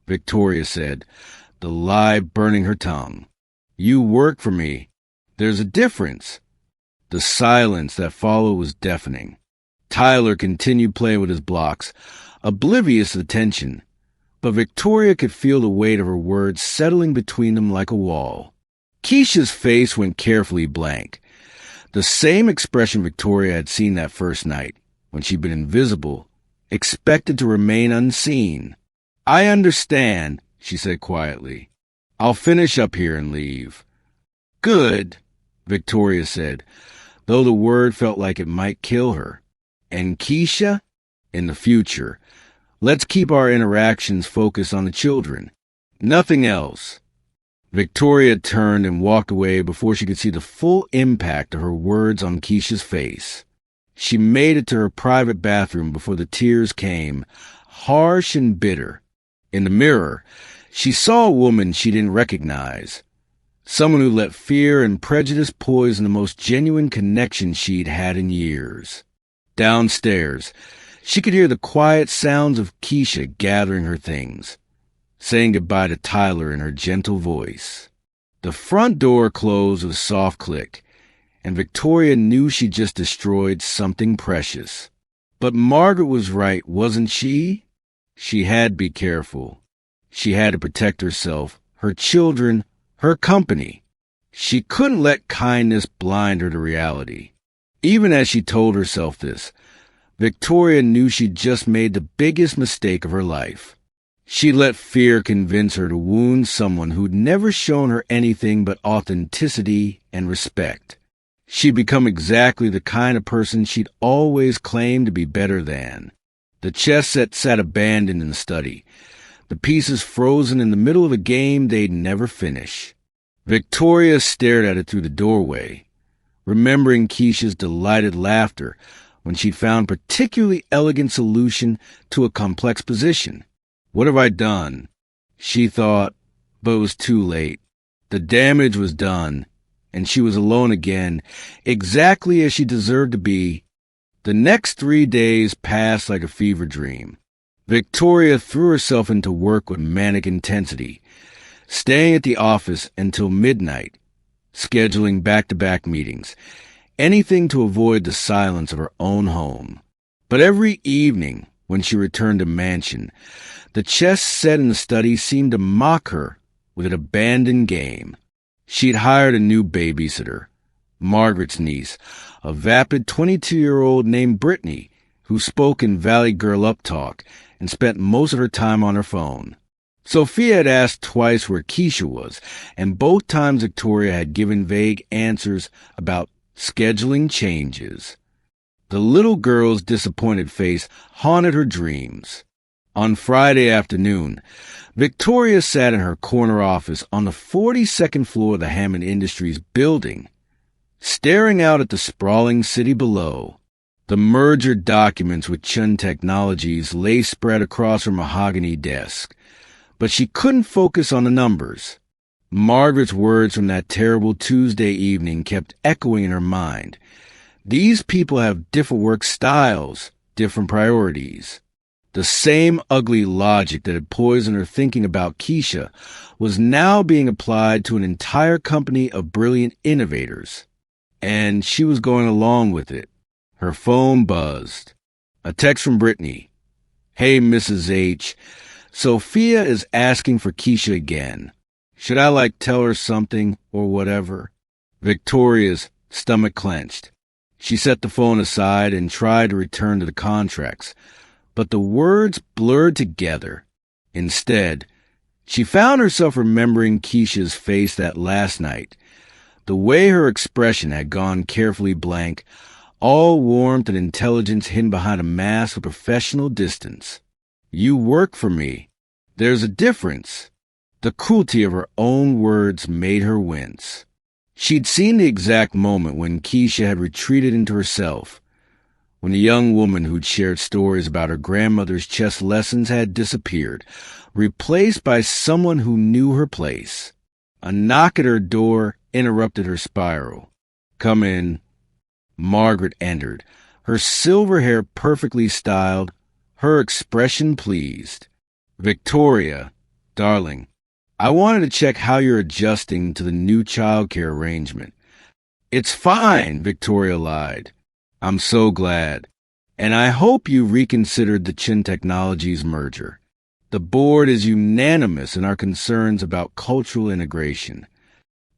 Victoria said, the lie burning her tongue. "You work for me. There's a difference." The silence that followed was deafening. Tyler continued playing with his blocks, oblivious of the tension, but Victoria could feel the weight of her words settling between them like a wall. Keisha's face went carefully blank. The same expression Victoria had seen that first night, when she'd been invisible, expected to remain unseen. "I understand," she said quietly. "I'll finish up here and leave." "Good," Victoria said, though the word felt like it might kill her. "And Keisha? In the future, let's keep our interactions focused on the children. Nothing else." Victoria turned and walked away before she could see the full impact of her words on Keisha's face. She made it to her private bathroom before the tears came, harsh and bitter. In the mirror, she saw a woman she didn't recognize, someone who let fear and prejudice poison the most genuine connection she'd had in years. Downstairs, she could hear the quiet sounds of Keisha gathering her things, saying goodbye to Tyler in her gentle voice. The front door closed with a soft click, and Victoria knew she just destroyed something precious. But Margaret was right, wasn't she? She had to be careful. She had to protect herself, her children, her company. She couldn't let kindness blind her to reality. Even as she told herself this, Victoria knew she'd just made the biggest mistake of her life. She let fear convince her to wound someone who'd never shown her anything but authenticity and respect. She'd become exactly the kind of person she'd always claimed to be better than. The chess set sat abandoned in the study, the pieces frozen in the middle of a game they'd never finish. Victoria stared at it through the doorway, remembering Keisha's delighted laughter when she'd found a particularly elegant solution to a complex position. What have I done? She thought, but it was too late. The damage was done, and she was alone again, exactly as she deserved to be. The next 3 days passed like a fever dream. Victoria threw herself into work with manic intensity, staying at the office until midnight, scheduling back-to-back meetings, anything to avoid the silence of her own home. But every evening, when she returned to mansion, the chess set in the study seemed to mock her with an abandoned game. She'd hired a new babysitter, Margaret's niece, a vapid 22-year-old named Brittany, who spoke in Valley Girl uptalk and spent most of her time on her phone. Sophia had asked twice where Keisha was, and both times Victoria had given vague answers about scheduling changes. The little girl's disappointed face haunted her dreams. On Friday afternoon, Victoria sat in her corner office on the 42nd floor of the Hammond Industries building, staring out at the sprawling city below. The merger documents with Chun Technologies lay spread across her mahogany desk, but she couldn't focus on the numbers. Margaret's words from that terrible Tuesday evening kept echoing in her mind. These people have different work styles, different priorities. The same ugly logic that had poisoned her thinking about Keisha was now being applied to an entire company of brilliant innovators. And she was going along with it. Her phone buzzed. A text from Brittany. "Hey, Mrs. H. Sophia is asking for Keisha again. Should I tell her something or whatever?" Victoria's, stomach clenched. She set the phone aside and tried to return to the contracts, but the words blurred together. Instead, she found herself remembering Keisha's face that last night, the way her expression had gone carefully blank, all warmth and intelligence hidden behind a mask of professional distance. "You work for me. There's a difference." The cruelty of her own words made her wince. She'd seen the exact moment when Keisha had retreated into herself, when the young woman who'd shared stories about her grandmother's chess lessons had disappeared, replaced by someone who knew her place. A knock at her door interrupted her spiral. "Come in." Margaret entered, her silver hair perfectly styled, her expression pleased. "Victoria, darling, I wanted to check how you're adjusting to the new childcare arrangement." "It's fine," Victoria lied. "I'm so glad. And I hope you reconsidered the Chin Technologies merger. The board is unanimous in our concerns about cultural integration."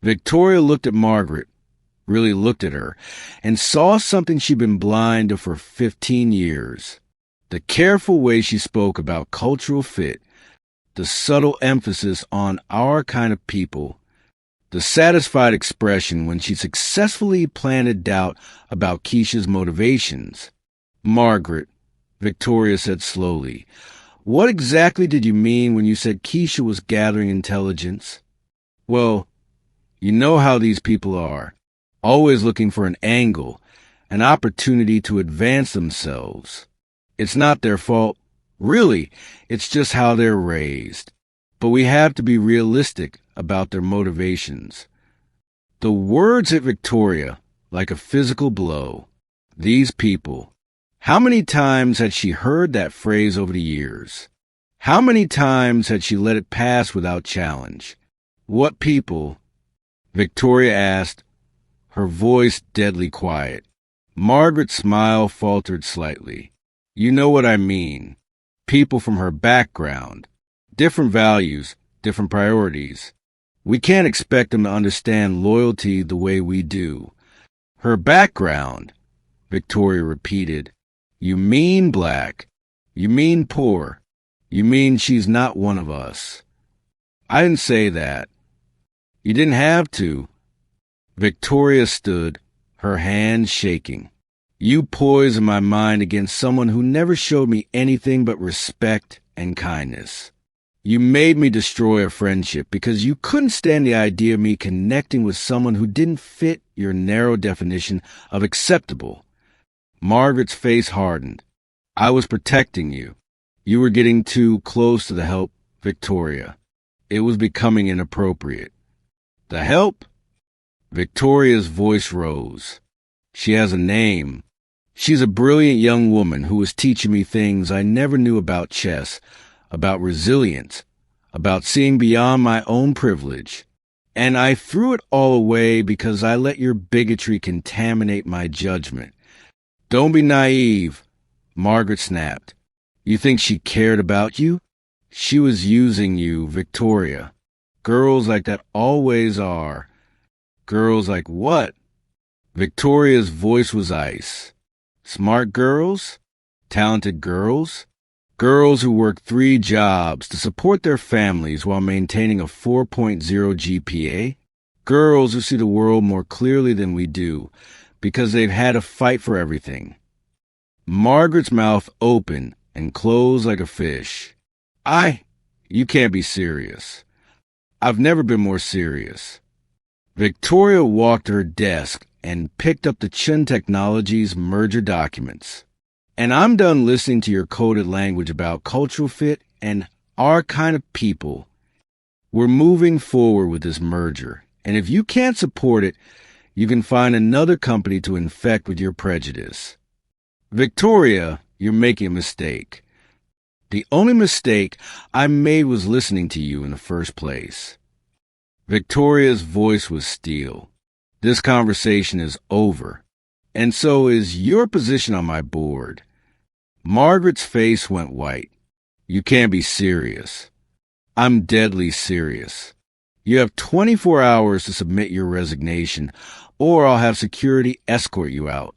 Victoria looked at Margaret, really looked at her, and saw something she'd been blind to for 15 years. The careful way she spoke about cultural fit, the subtle emphasis on our kind of people, the satisfied expression when she successfully planted doubt about Keisha's motivations. "Margaret," Victoria said slowly, "what exactly did you mean when you said Keisha was gathering intelligence?" "Well, you know how these people are, always looking for an angle, an opportunity to advance themselves. It's not their fault. Really, it's just how they're raised. But we have to be realistic about their motivations." The words hit Victoria like a physical blow. These people. How many times had she heard that phrase over the years? How many times had she let it pass without challenge? "What people?" Victoria asked, her voice deadly quiet. Margaret's smile faltered slightly. "You know what I mean. People from her background. Different values, different priorities. We can't expect them to understand loyalty the way we do." "Her background," Victoria repeated. "You mean black. You mean poor. You mean she's not one of us." "I didn't say that." "You didn't have to." Victoria stood, her hands shaking. "You poisoned my mind against someone who never showed me anything but respect and kindness. You made me destroy a friendship because you couldn't stand the idea of me connecting with someone who didn't fit your narrow definition of acceptable." Margaret's face hardened. "I was protecting you. You were getting too close to the help, Victoria. It was becoming inappropriate." "The help?" Victoria's voice rose. "She has a name. She's a brilliant young woman who was teaching me things I never knew about chess, about resilience, about seeing beyond my own privilege. And I threw it all away because I let your bigotry contaminate my judgment." "Don't be naive," Margaret snapped. "You think she cared about you? She was using you, Victoria. Girls like that always are." "Girls like what?" Victoria's voice was ice. "Smart girls? Talented girls? Girls who work 3 jobs to support their families while maintaining a 4.0 GPA? Girls who see the world more clearly than we do because they've had to fight for everything." Margaret's mouth opened and closed like a fish. You can't be serious." "I've never been more serious." Victoria walked to her desk and picked up the Chin Technologies merger documents. "And I'm done listening to your coded language about cultural fit and our kind of people. We're moving forward with this merger, and if you can't support it, you can find another company to infect with your prejudice." "Victoria, you're making a mistake. The only mistake I made was listening to you in the first place." Victoria's voice was steel. "This conversation is over, and so is your position on my board." Margaret's face went white. "You can't be serious." "I'm deadly serious. You have 24 hours to submit your resignation, or I'll have security escort you out.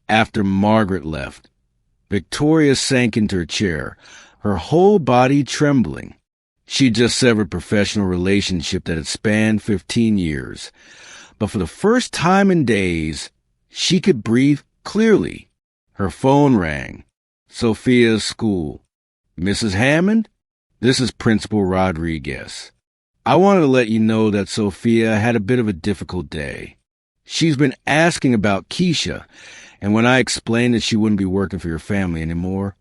After Margaret left, Victoria sank into her chair, her whole body trembling. She'd just severed a professional relationship that had spanned 15 years. But for the first time in days, she could breathe clearly. Her phone rang. Sophia's school. Mrs. Hammond? This is Principal Rodriguez. I wanted to let you know that Sophia had a bit of a difficult day. She's been asking about Keisha, and when I explained that she wouldn't be working for your family anymore,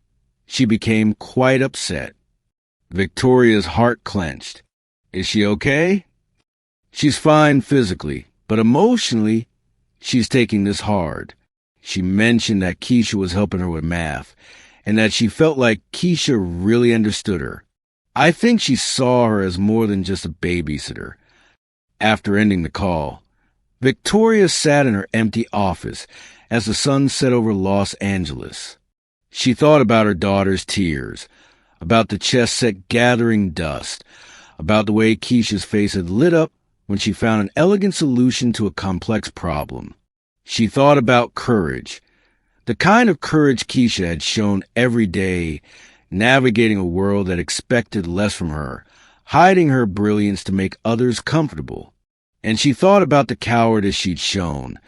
she became quite upset. Victoria's heart clenched. Is she okay? She's fine physically, but emotionally, she's taking this hard. She mentioned that Keisha was helping her with math, and that she felt like Keisha really understood her. I think she saw her as more than just a babysitter. After ending the call, Victoria sat in her empty office as the sun set over Los Angeles. She thought about her daughter's tears, about the chess set gathering dust, about the way Keisha's face had lit up when she found an elegant solution to a complex problem. She thought about courage, the kind of courage Keisha had shown every day, navigating a world that expected less from her, hiding her brilliance to make others comfortable. And she thought about the cowardice she'd shown,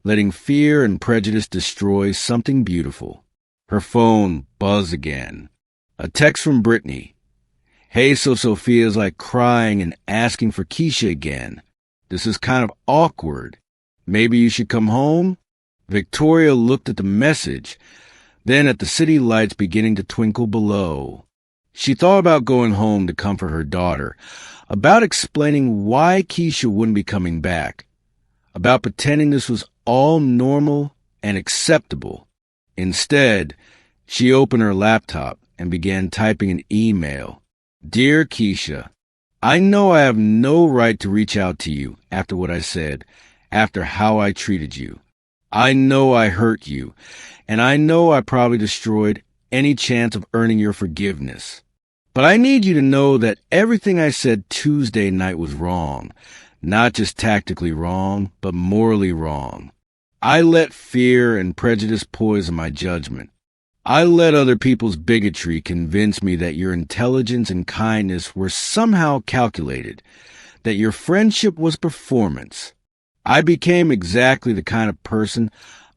letting fear and prejudice destroy something beautiful. Her phone buzzed again. A text from Brittany. Hey, so Sophia's like crying and asking for Keisha again. This is kind of awkward. Maybe you should come home? Victoria looked at the message, then at the city lights beginning to twinkle below. She thought about going home to comfort her daughter, about explaining why Keisha wouldn't be coming back, about pretending this was all normal and acceptable. Instead, she opened her laptop and began typing an email. Dear Keisha, I know I have no right to reach out to you after what I said, after how I treated you. I know I hurt you, and I know I probably destroyed any chance of earning your forgiveness. But I need you to know that everything I said Tuesday night was wrong, not just tactically wrong, but morally wrong. I let fear and prejudice poison my judgment. I let other people's bigotry convince me that your intelligence and kindness were somehow calculated, that your friendship was performance. I became exactly the kind of person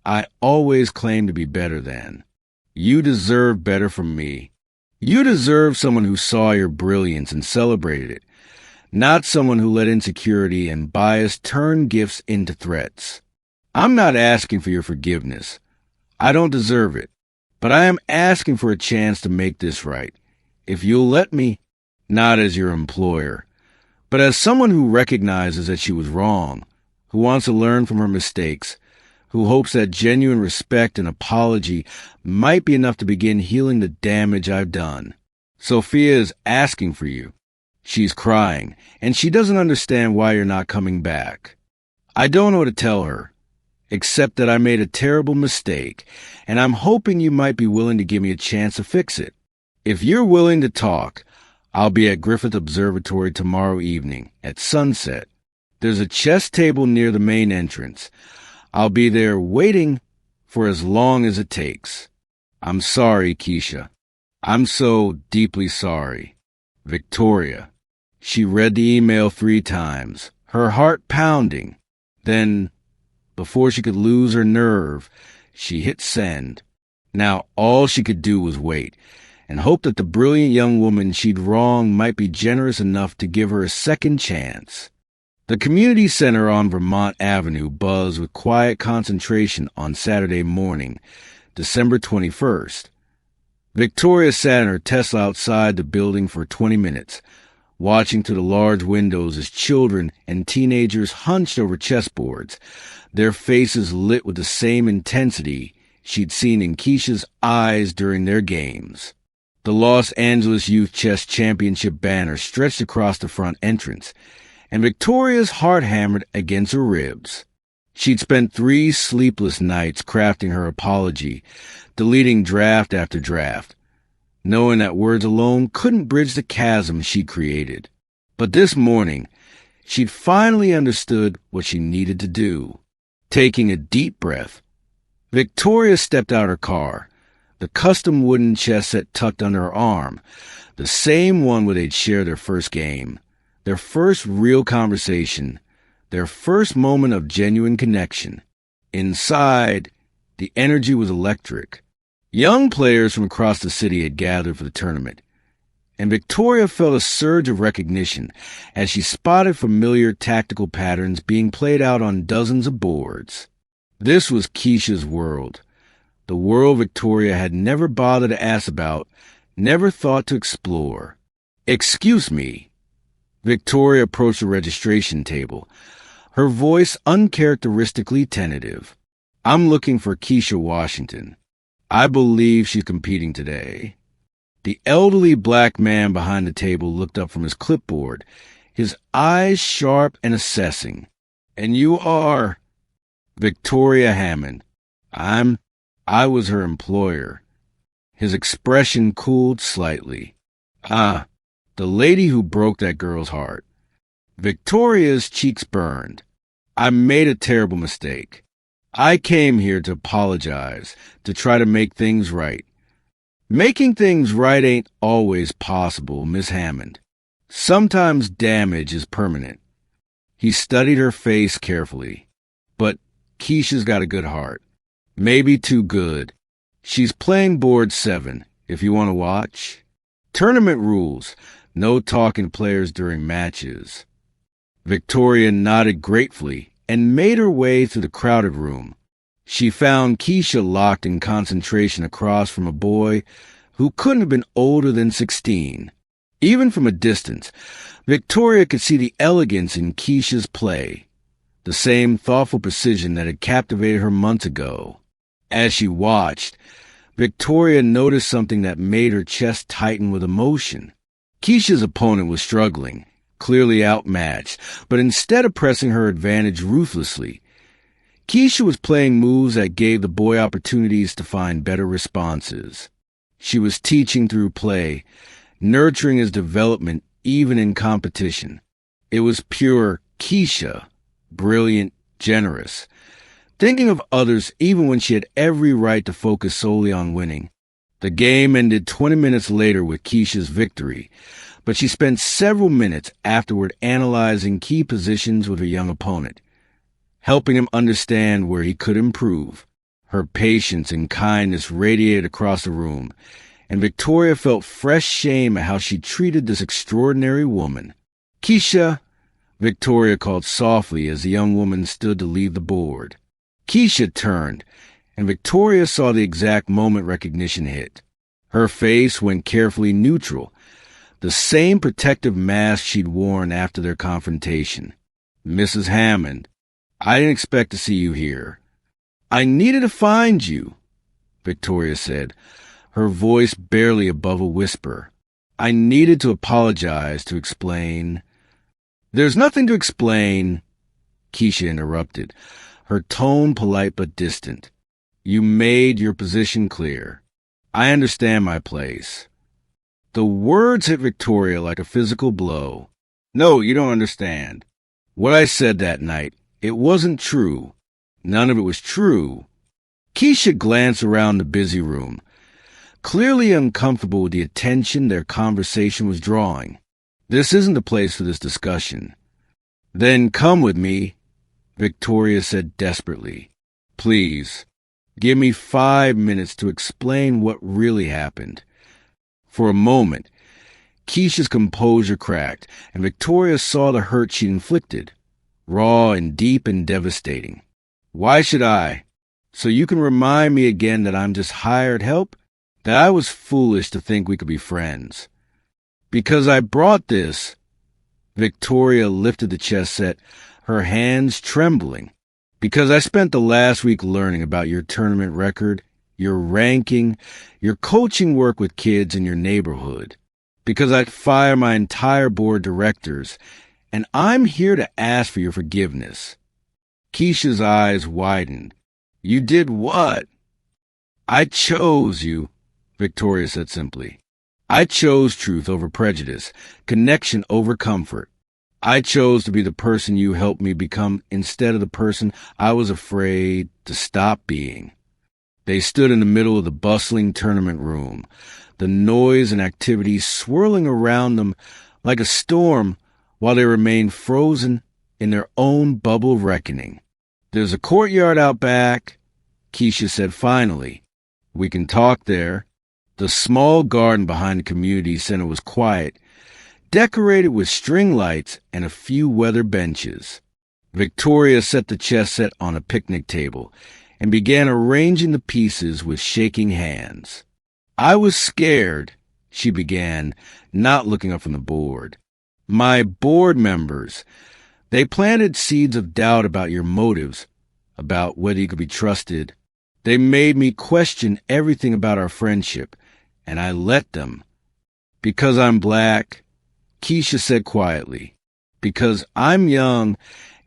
I always claimed to be better than. You deserve better from me. You deserve someone who saw your brilliance and celebrated it, not someone who let insecurity and bias turn gifts into threats. I'm not asking for your forgiveness. I don't deserve it. But I am asking for a chance to make this right. If you'll let me, not as your employer, but as someone who recognizes that she was wrong, who wants to learn from her mistakes, who hopes that genuine respect and apology might be enough to begin healing the damage I've done. Sophia is asking for you. She's crying, and she doesn't understand why you're not coming back. I don't know what to tell her, except that I made a terrible mistake, and I'm hoping you might be willing to give me a chance to fix it. If you're willing to talk, I'll be at Griffith Observatory tomorrow evening at sunset. There's a chess table near the main entrance. I'll be there waiting for as long as it takes. I'm sorry, Keisha. I'm so deeply sorry. Victoria. She read the email 3 times, her heart pounding. Then, before she could lose her nerve, she hit send. Now all she could do was wait, and hope that the brilliant young woman she'd wronged might be generous enough to give her a second chance. The community center on Vermont Avenue buzzed with quiet concentration on Saturday morning, December 21st. Victoria sat in her Tesla outside the building for 20 minutes, watching through the large windows as children and teenagers hunched over chessboards, their faces lit with the same intensity she'd seen in Keisha's eyes during their games. The Los Angeles Youth Chess Championship banner stretched across the front entrance, and Victoria's heart hammered against her ribs. She'd spent 3 sleepless nights crafting her apology, deleting draft after draft, knowing that words alone couldn't bridge the chasm she created. But this morning, she'd finally understood what she needed to do. Taking a deep breath, Victoria stepped out her car, the custom wooden chess set tucked under her arm, the same one where they'd shared their first game, their first real conversation, their first moment of genuine connection. Inside, the energy was electric. Young players from across the city had gathered for the tournament, and Victoria felt a surge of recognition as she spotted familiar tactical patterns being played out on dozens of boards. This was Keisha's world, the world Victoria had never bothered to ask about, never thought to explore. "Excuse me." Victoria approached the registration table, her voice uncharacteristically tentative. "I'm looking for Keisha Washington. I believe she's competing today." The elderly black man behind the table looked up from his clipboard, his eyes sharp and assessing. "And you are?" "Victoria Hammond. I was her employer." His expression cooled slightly. "Ah, the lady who broke that girl's heart." Victoria's cheeks burned. "I made a terrible mistake. I came here to apologize, to try to make things right." "Making things right ain't always possible, Miss Hammond. Sometimes damage is permanent." He studied her face carefully. "But Keisha's got a good heart. Maybe too good. She's playing board 7, if you want to watch. Tournament rules. No talking to players during matches." Victoria nodded gratefully and made her way through the crowded room. She found Keisha locked in concentration across from a boy who couldn't have been older than 16. Even from a distance, Victoria could see the elegance in Keisha's play, the same thoughtful precision that had captivated her months ago. As she watched, Victoria noticed something that made her chest tighten with emotion. Keisha's opponent was struggling, clearly outmatched, but instead of pressing her advantage ruthlessly, Keisha was playing moves that gave the boy opportunities to find better responses. She was teaching through play, nurturing his development even in competition. It was pure Keisha, brilliant, generous, thinking of others even when she had every right to focus solely on winning. The game ended 20 minutes later with Keisha's victory, but she spent several minutes afterward analyzing key positions with her young opponent, helping him understand where he could improve. Her patience and kindness radiated across the room, and Victoria felt fresh shame at how she treated this extraordinary woman. "Keisha," Victoria called softly as the young woman stood to leave the board. Keisha turned, and Victoria saw the exact moment recognition hit. Her face went carefully neutral, the same protective mask she'd worn after their confrontation. "Mrs. Hammond, I didn't expect to see you here." "I needed to find you," Victoria said, her voice barely above a whisper. "I needed to apologize, to explain." "There's nothing to explain," Keisha interrupted, her tone polite but distant. "You made your position clear. I understand my place." The words hit Victoria like a physical blow. "No, you don't understand. What I said that night, it wasn't true. None of it was true." Keisha glanced around the busy room, clearly uncomfortable with the attention their conversation was drawing. "This isn't the place for this discussion." "Then come with me," Victoria said desperately. "Please, give me 5 minutes to explain what really happened." For a moment, Keisha's composure cracked, and Victoria saw the hurt she'd inflicted, raw and deep and devastating. "Why should I? So you can remind me again that I'm just hired help? That I was foolish to think we could be friends?" "Because I brought this." Victoria lifted the chess set, her hands trembling. "Because I spent the last week learning about your tournament record, your ranking, your coaching work with kids in your neighborhood. Because I'd fire my entire board of directors, and I'm here to ask for your forgiveness." Keisha's eyes widened. "You did what?" "I chose you," Victoria said simply. "I chose truth over prejudice, connection over comfort. I chose to be the person you helped me become instead of the person I was afraid to stop being. They stood in the middle of the bustling tournament room, the noise and activity swirling around them like a storm while they remained frozen in their own bubble of reckoning. "There's a courtyard out back," Keisha said finally. "We can talk there." The small garden behind the community center was quiet, decorated with string lights and a few weather benches. Victoria set the chess set on a picnic table and began arranging the pieces with shaking hands. "I was scared," she began, not looking up from the board. "My board members, they planted seeds of doubt about your motives, about whether you could be trusted. They made me question everything about our friendship, and I let them. Because I'm black," Keisha said quietly. "Because I'm young,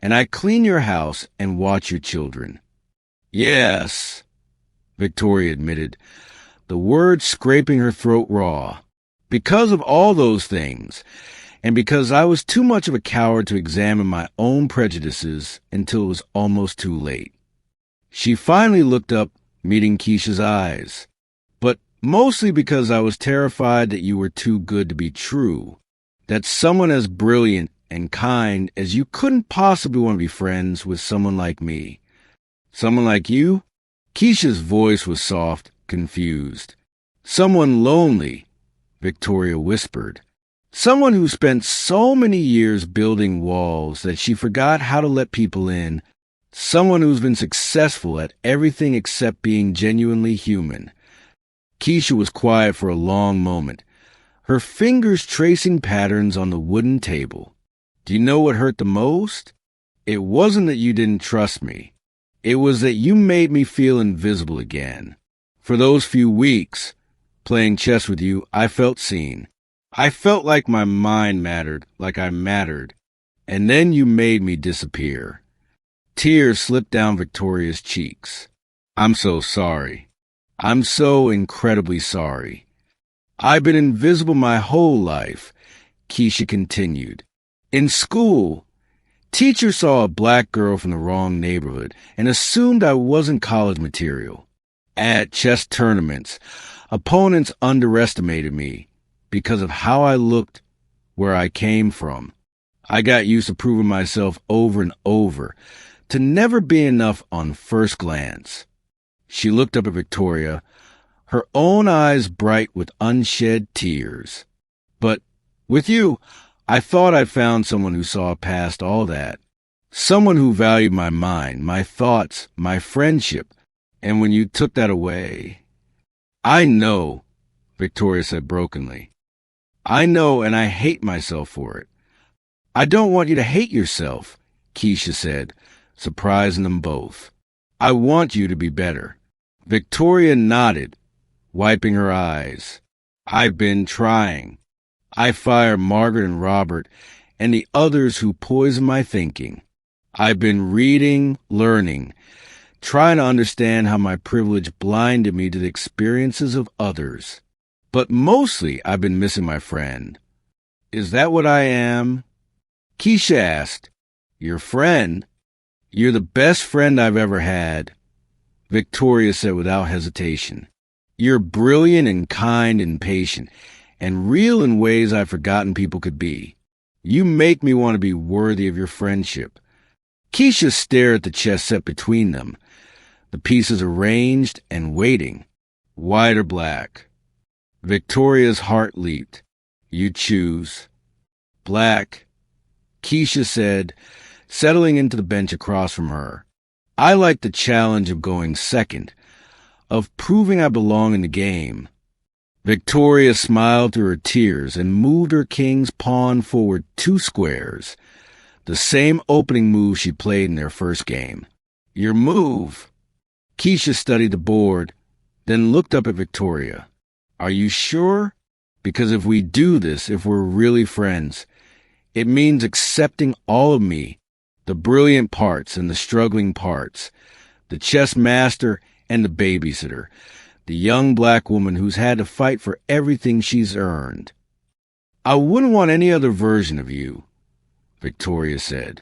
and I clean your house and watch your children." "Yes," Victoria admitted, the words scraping her throat raw. "Because of all those things, and because I was too much of a coward to examine my own prejudices until it was almost too late." She finally looked up, meeting Keisha's eyes. "But mostly because I was terrified that you were too good to be true, that someone as brilliant and kind as you couldn't possibly want to be friends with someone like me." "Someone like you?" Keisha's voice was soft, confused. "Someone lonely," Victoria whispered. "Someone who spent so many years building walls that she forgot how to let people in. Someone who's been successful at everything except being genuinely human." Keisha was quiet for a long moment, her fingers tracing patterns on the wooden table. "Do you know what hurt the most? It wasn't that you didn't trust me. It was that you made me feel invisible again. For those few weeks, playing chess with you, I felt seen. I felt like my mind mattered, like I mattered. And then you made me disappear." Tears slipped down Victoria's cheeks. "I'm so sorry. I'm so incredibly sorry. I've been invisible my whole life," Keisha continued. "In school, teachers saw a black girl from the wrong neighborhood and assumed I wasn't college material. At chess tournaments, opponents underestimated me because of how I looked, where I came from. I got used to proving myself over and over, to never be enough on first glance." She looked up at Victoria, her own eyes bright with unshed tears. "But with you, I thought I'd found someone who saw past all that. Someone who valued my mind, my thoughts, my friendship. And when you took that away—" "I know," Victoria said brokenly. "I know, and I hate myself for it." "I don't want you to hate yourself," Keisha said, surprising them both. "I want you to be better." Victoria nodded, wiping her eyes. "I've been trying. I fire Margaret and Robert and the others who poison my thinking. I've been reading, learning, trying to understand how my privilege blinded me to the experiences of others. But mostly I've been missing my friend." "Is that what I am?" Keisha asked. "Your friend? You're the best friend I've ever had," Victoria said without hesitation. "You're brilliant and kind and patient, and real in ways I've forgotten people could be. You make me want to be worthy of your friendship." Keisha stared at the chess set between them, the pieces arranged and waiting, white or black. Victoria's heart leaped. "You choose." "Black," Keisha said, settling into the bench across from her. "I like the challenge of going second, of proving I belong in the game." Victoria smiled through her tears and moved her king's pawn forward 2 squares, the same opening move she played in their first game. "Your move." Keisha studied the board, then looked up at Victoria. "Are you sure? Because if we do this, if we're really friends, it means accepting all of me, the brilliant parts and the struggling parts, the chess master and the babysitter, the young black woman who's had to fight for everything she's earned. I wouldn't want any other version of you." Victoria said.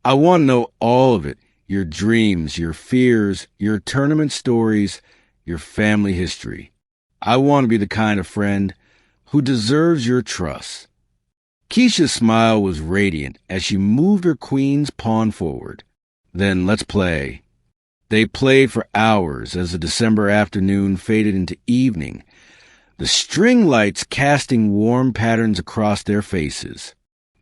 I want to know all of it. Your dreams, your fears, your tournament stories, your family history. I want to be the kind of friend who deserves your trust. Keisha's smile was radiant as she moved her queen's pawn forward. Then let's play. They played for hours as the December afternoon faded into evening, the string lights casting warm patterns across their faces.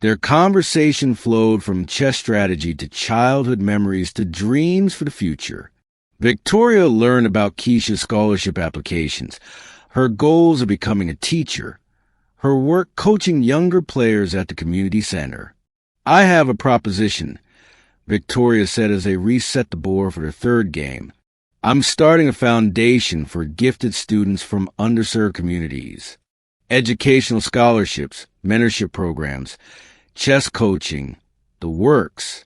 Their conversation flowed from chess strategy to childhood memories to dreams for the future. Victoria learned about Keisha's scholarship applications, her goals of becoming a teacher, her work coaching younger players at the community center. I have a proposition, Victoria said as they reset the board for their third game. I'm starting a foundation for gifted students from underserved communities. Educational scholarships, mentorship programs, chess coaching, the works.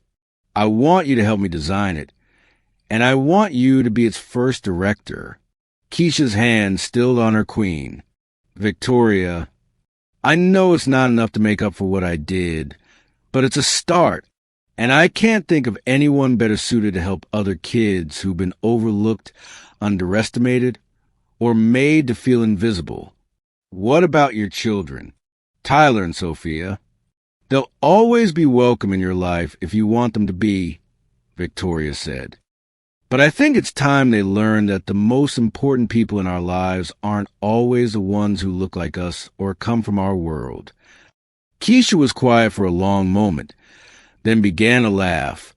I want you to help me design it, and I want you to be its first director. Keisha's hand still on her queen. Victoria, I know it's not enough to make up for what I did, but it's a start, and I can't think of anyone better suited to help other kids who've been overlooked, underestimated, or made to feel invisible. What about your children, Tyler and Sophia? They'll always be welcome in your life if you want them to be, Victoria said. But I think it's time they learn that the most important people in our lives aren't always the ones who look like us or come from our world. Keisha was quiet for a long moment, then began to laugh.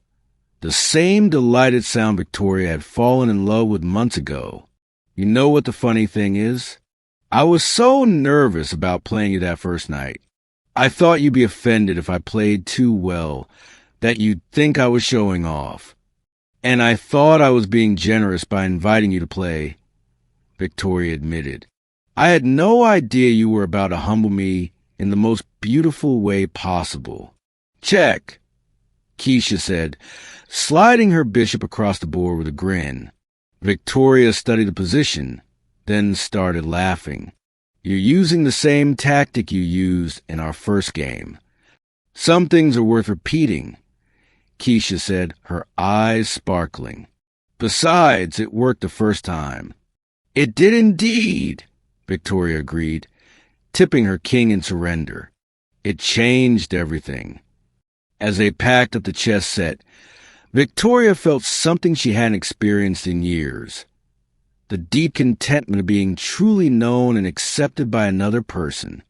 The same delighted sound Victoria had fallen in love with months ago. You know what the funny thing is? I was so nervous about playing you that first night. I thought you'd be offended if I played too well, that you'd think I was showing off. And I thought I was being generous by inviting you to play, Victoria admitted. I had no idea you were about to humble me in the most beautiful way possible. Check, Keisha said, sliding her bishop across the board with a grin. Victoria studied the position, then started laughing. You're using the same tactic you used in our first game. Some things are worth repeating, Keisha said, her eyes sparkling. Besides, it worked the first time. It did indeed, Victoria agreed, tipping her king in surrender. It changed everything. As they packed up the chess set, Victoria felt something she hadn't experienced in years. The deep contentment of being truly known and accepted by another person.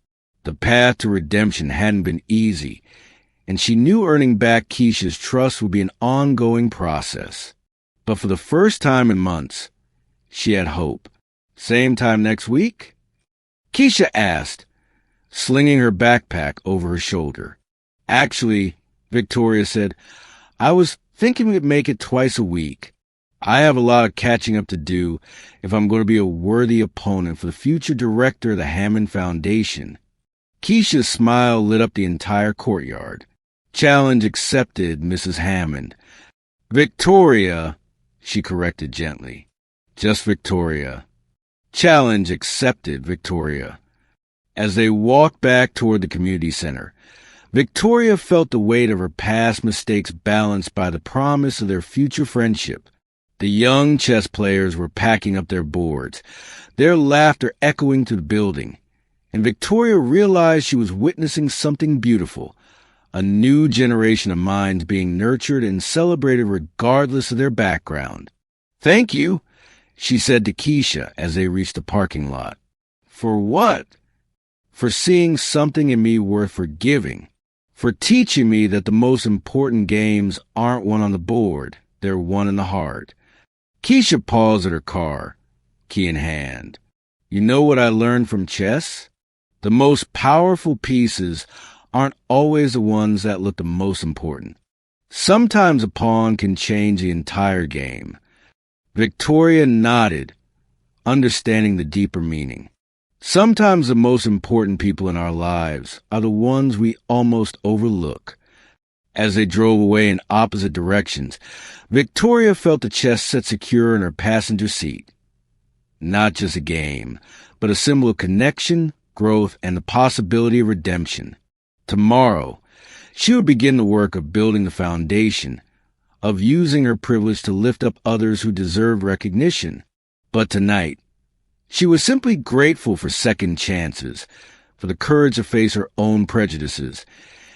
The path to redemption hadn't been easy, and she knew earning back Keisha's trust would be an ongoing process. But for the first time in months, she had hope. Same time next week? Keisha asked, slinging her backpack over her shoulder. Actually, Victoria said, I was thinking we'd make it twice a week. I have a lot of catching up to do if I'm going to be a worthy opponent for the future director of the Hammond Foundation. Keisha's smile lit up the entire courtyard. Challenge accepted, Mrs. Hammond. Victoria, she corrected gently. Just Victoria. Challenge accepted, Victoria. As they walked back toward the community center, Victoria felt the weight of her past mistakes balanced by the promise of their future friendship. The young chess players were packing up their boards, their laughter echoing through the building, and Victoria realized she was witnessing something beautiful, a new generation of minds being nurtured and celebrated regardless of their background. Thank you, she said to Keisha as they reached the parking lot. For what? For seeing something in me worth forgiving. For teaching me that the most important games aren't won on the board, they're won in the heart. Keisha paused at her car, key in hand. You know what I learned from chess? The most powerful pieces aren't always the ones that look the most important. Sometimes a pawn can change the entire game. Victoria nodded, understanding the deeper meaning. Sometimes the most important people in our lives are the ones we almost overlook. As they drove away in opposite directions, Victoria felt the chess set secure in her passenger seat. Not just a game, but a symbol of connection, growth, and the possibility of redemption. Tomorrow, She would begin the work of building the foundation, of using her privilege to lift up others who deserved recognition. But tonight, she was simply grateful for second chances, for the courage to face her own prejudices,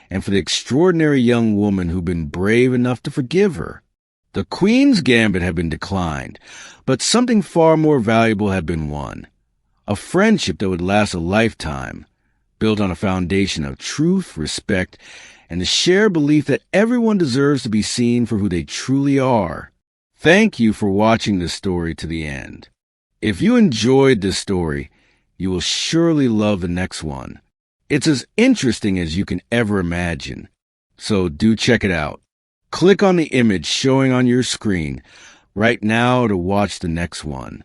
and for the extraordinary young woman who'd been brave enough to forgive her. The Queen's Gambit had been declined, but something far more valuable had been won. A friendship that would last a lifetime, built on a foundation of truth, respect, and the shared belief that everyone deserves to be seen for who they truly are. Thank you for watching this story to the end. If you enjoyed this story, you will surely love the next one. It's as interesting as you can ever imagine. So do check it out. Click on the image showing on your screen right now to watch the next one.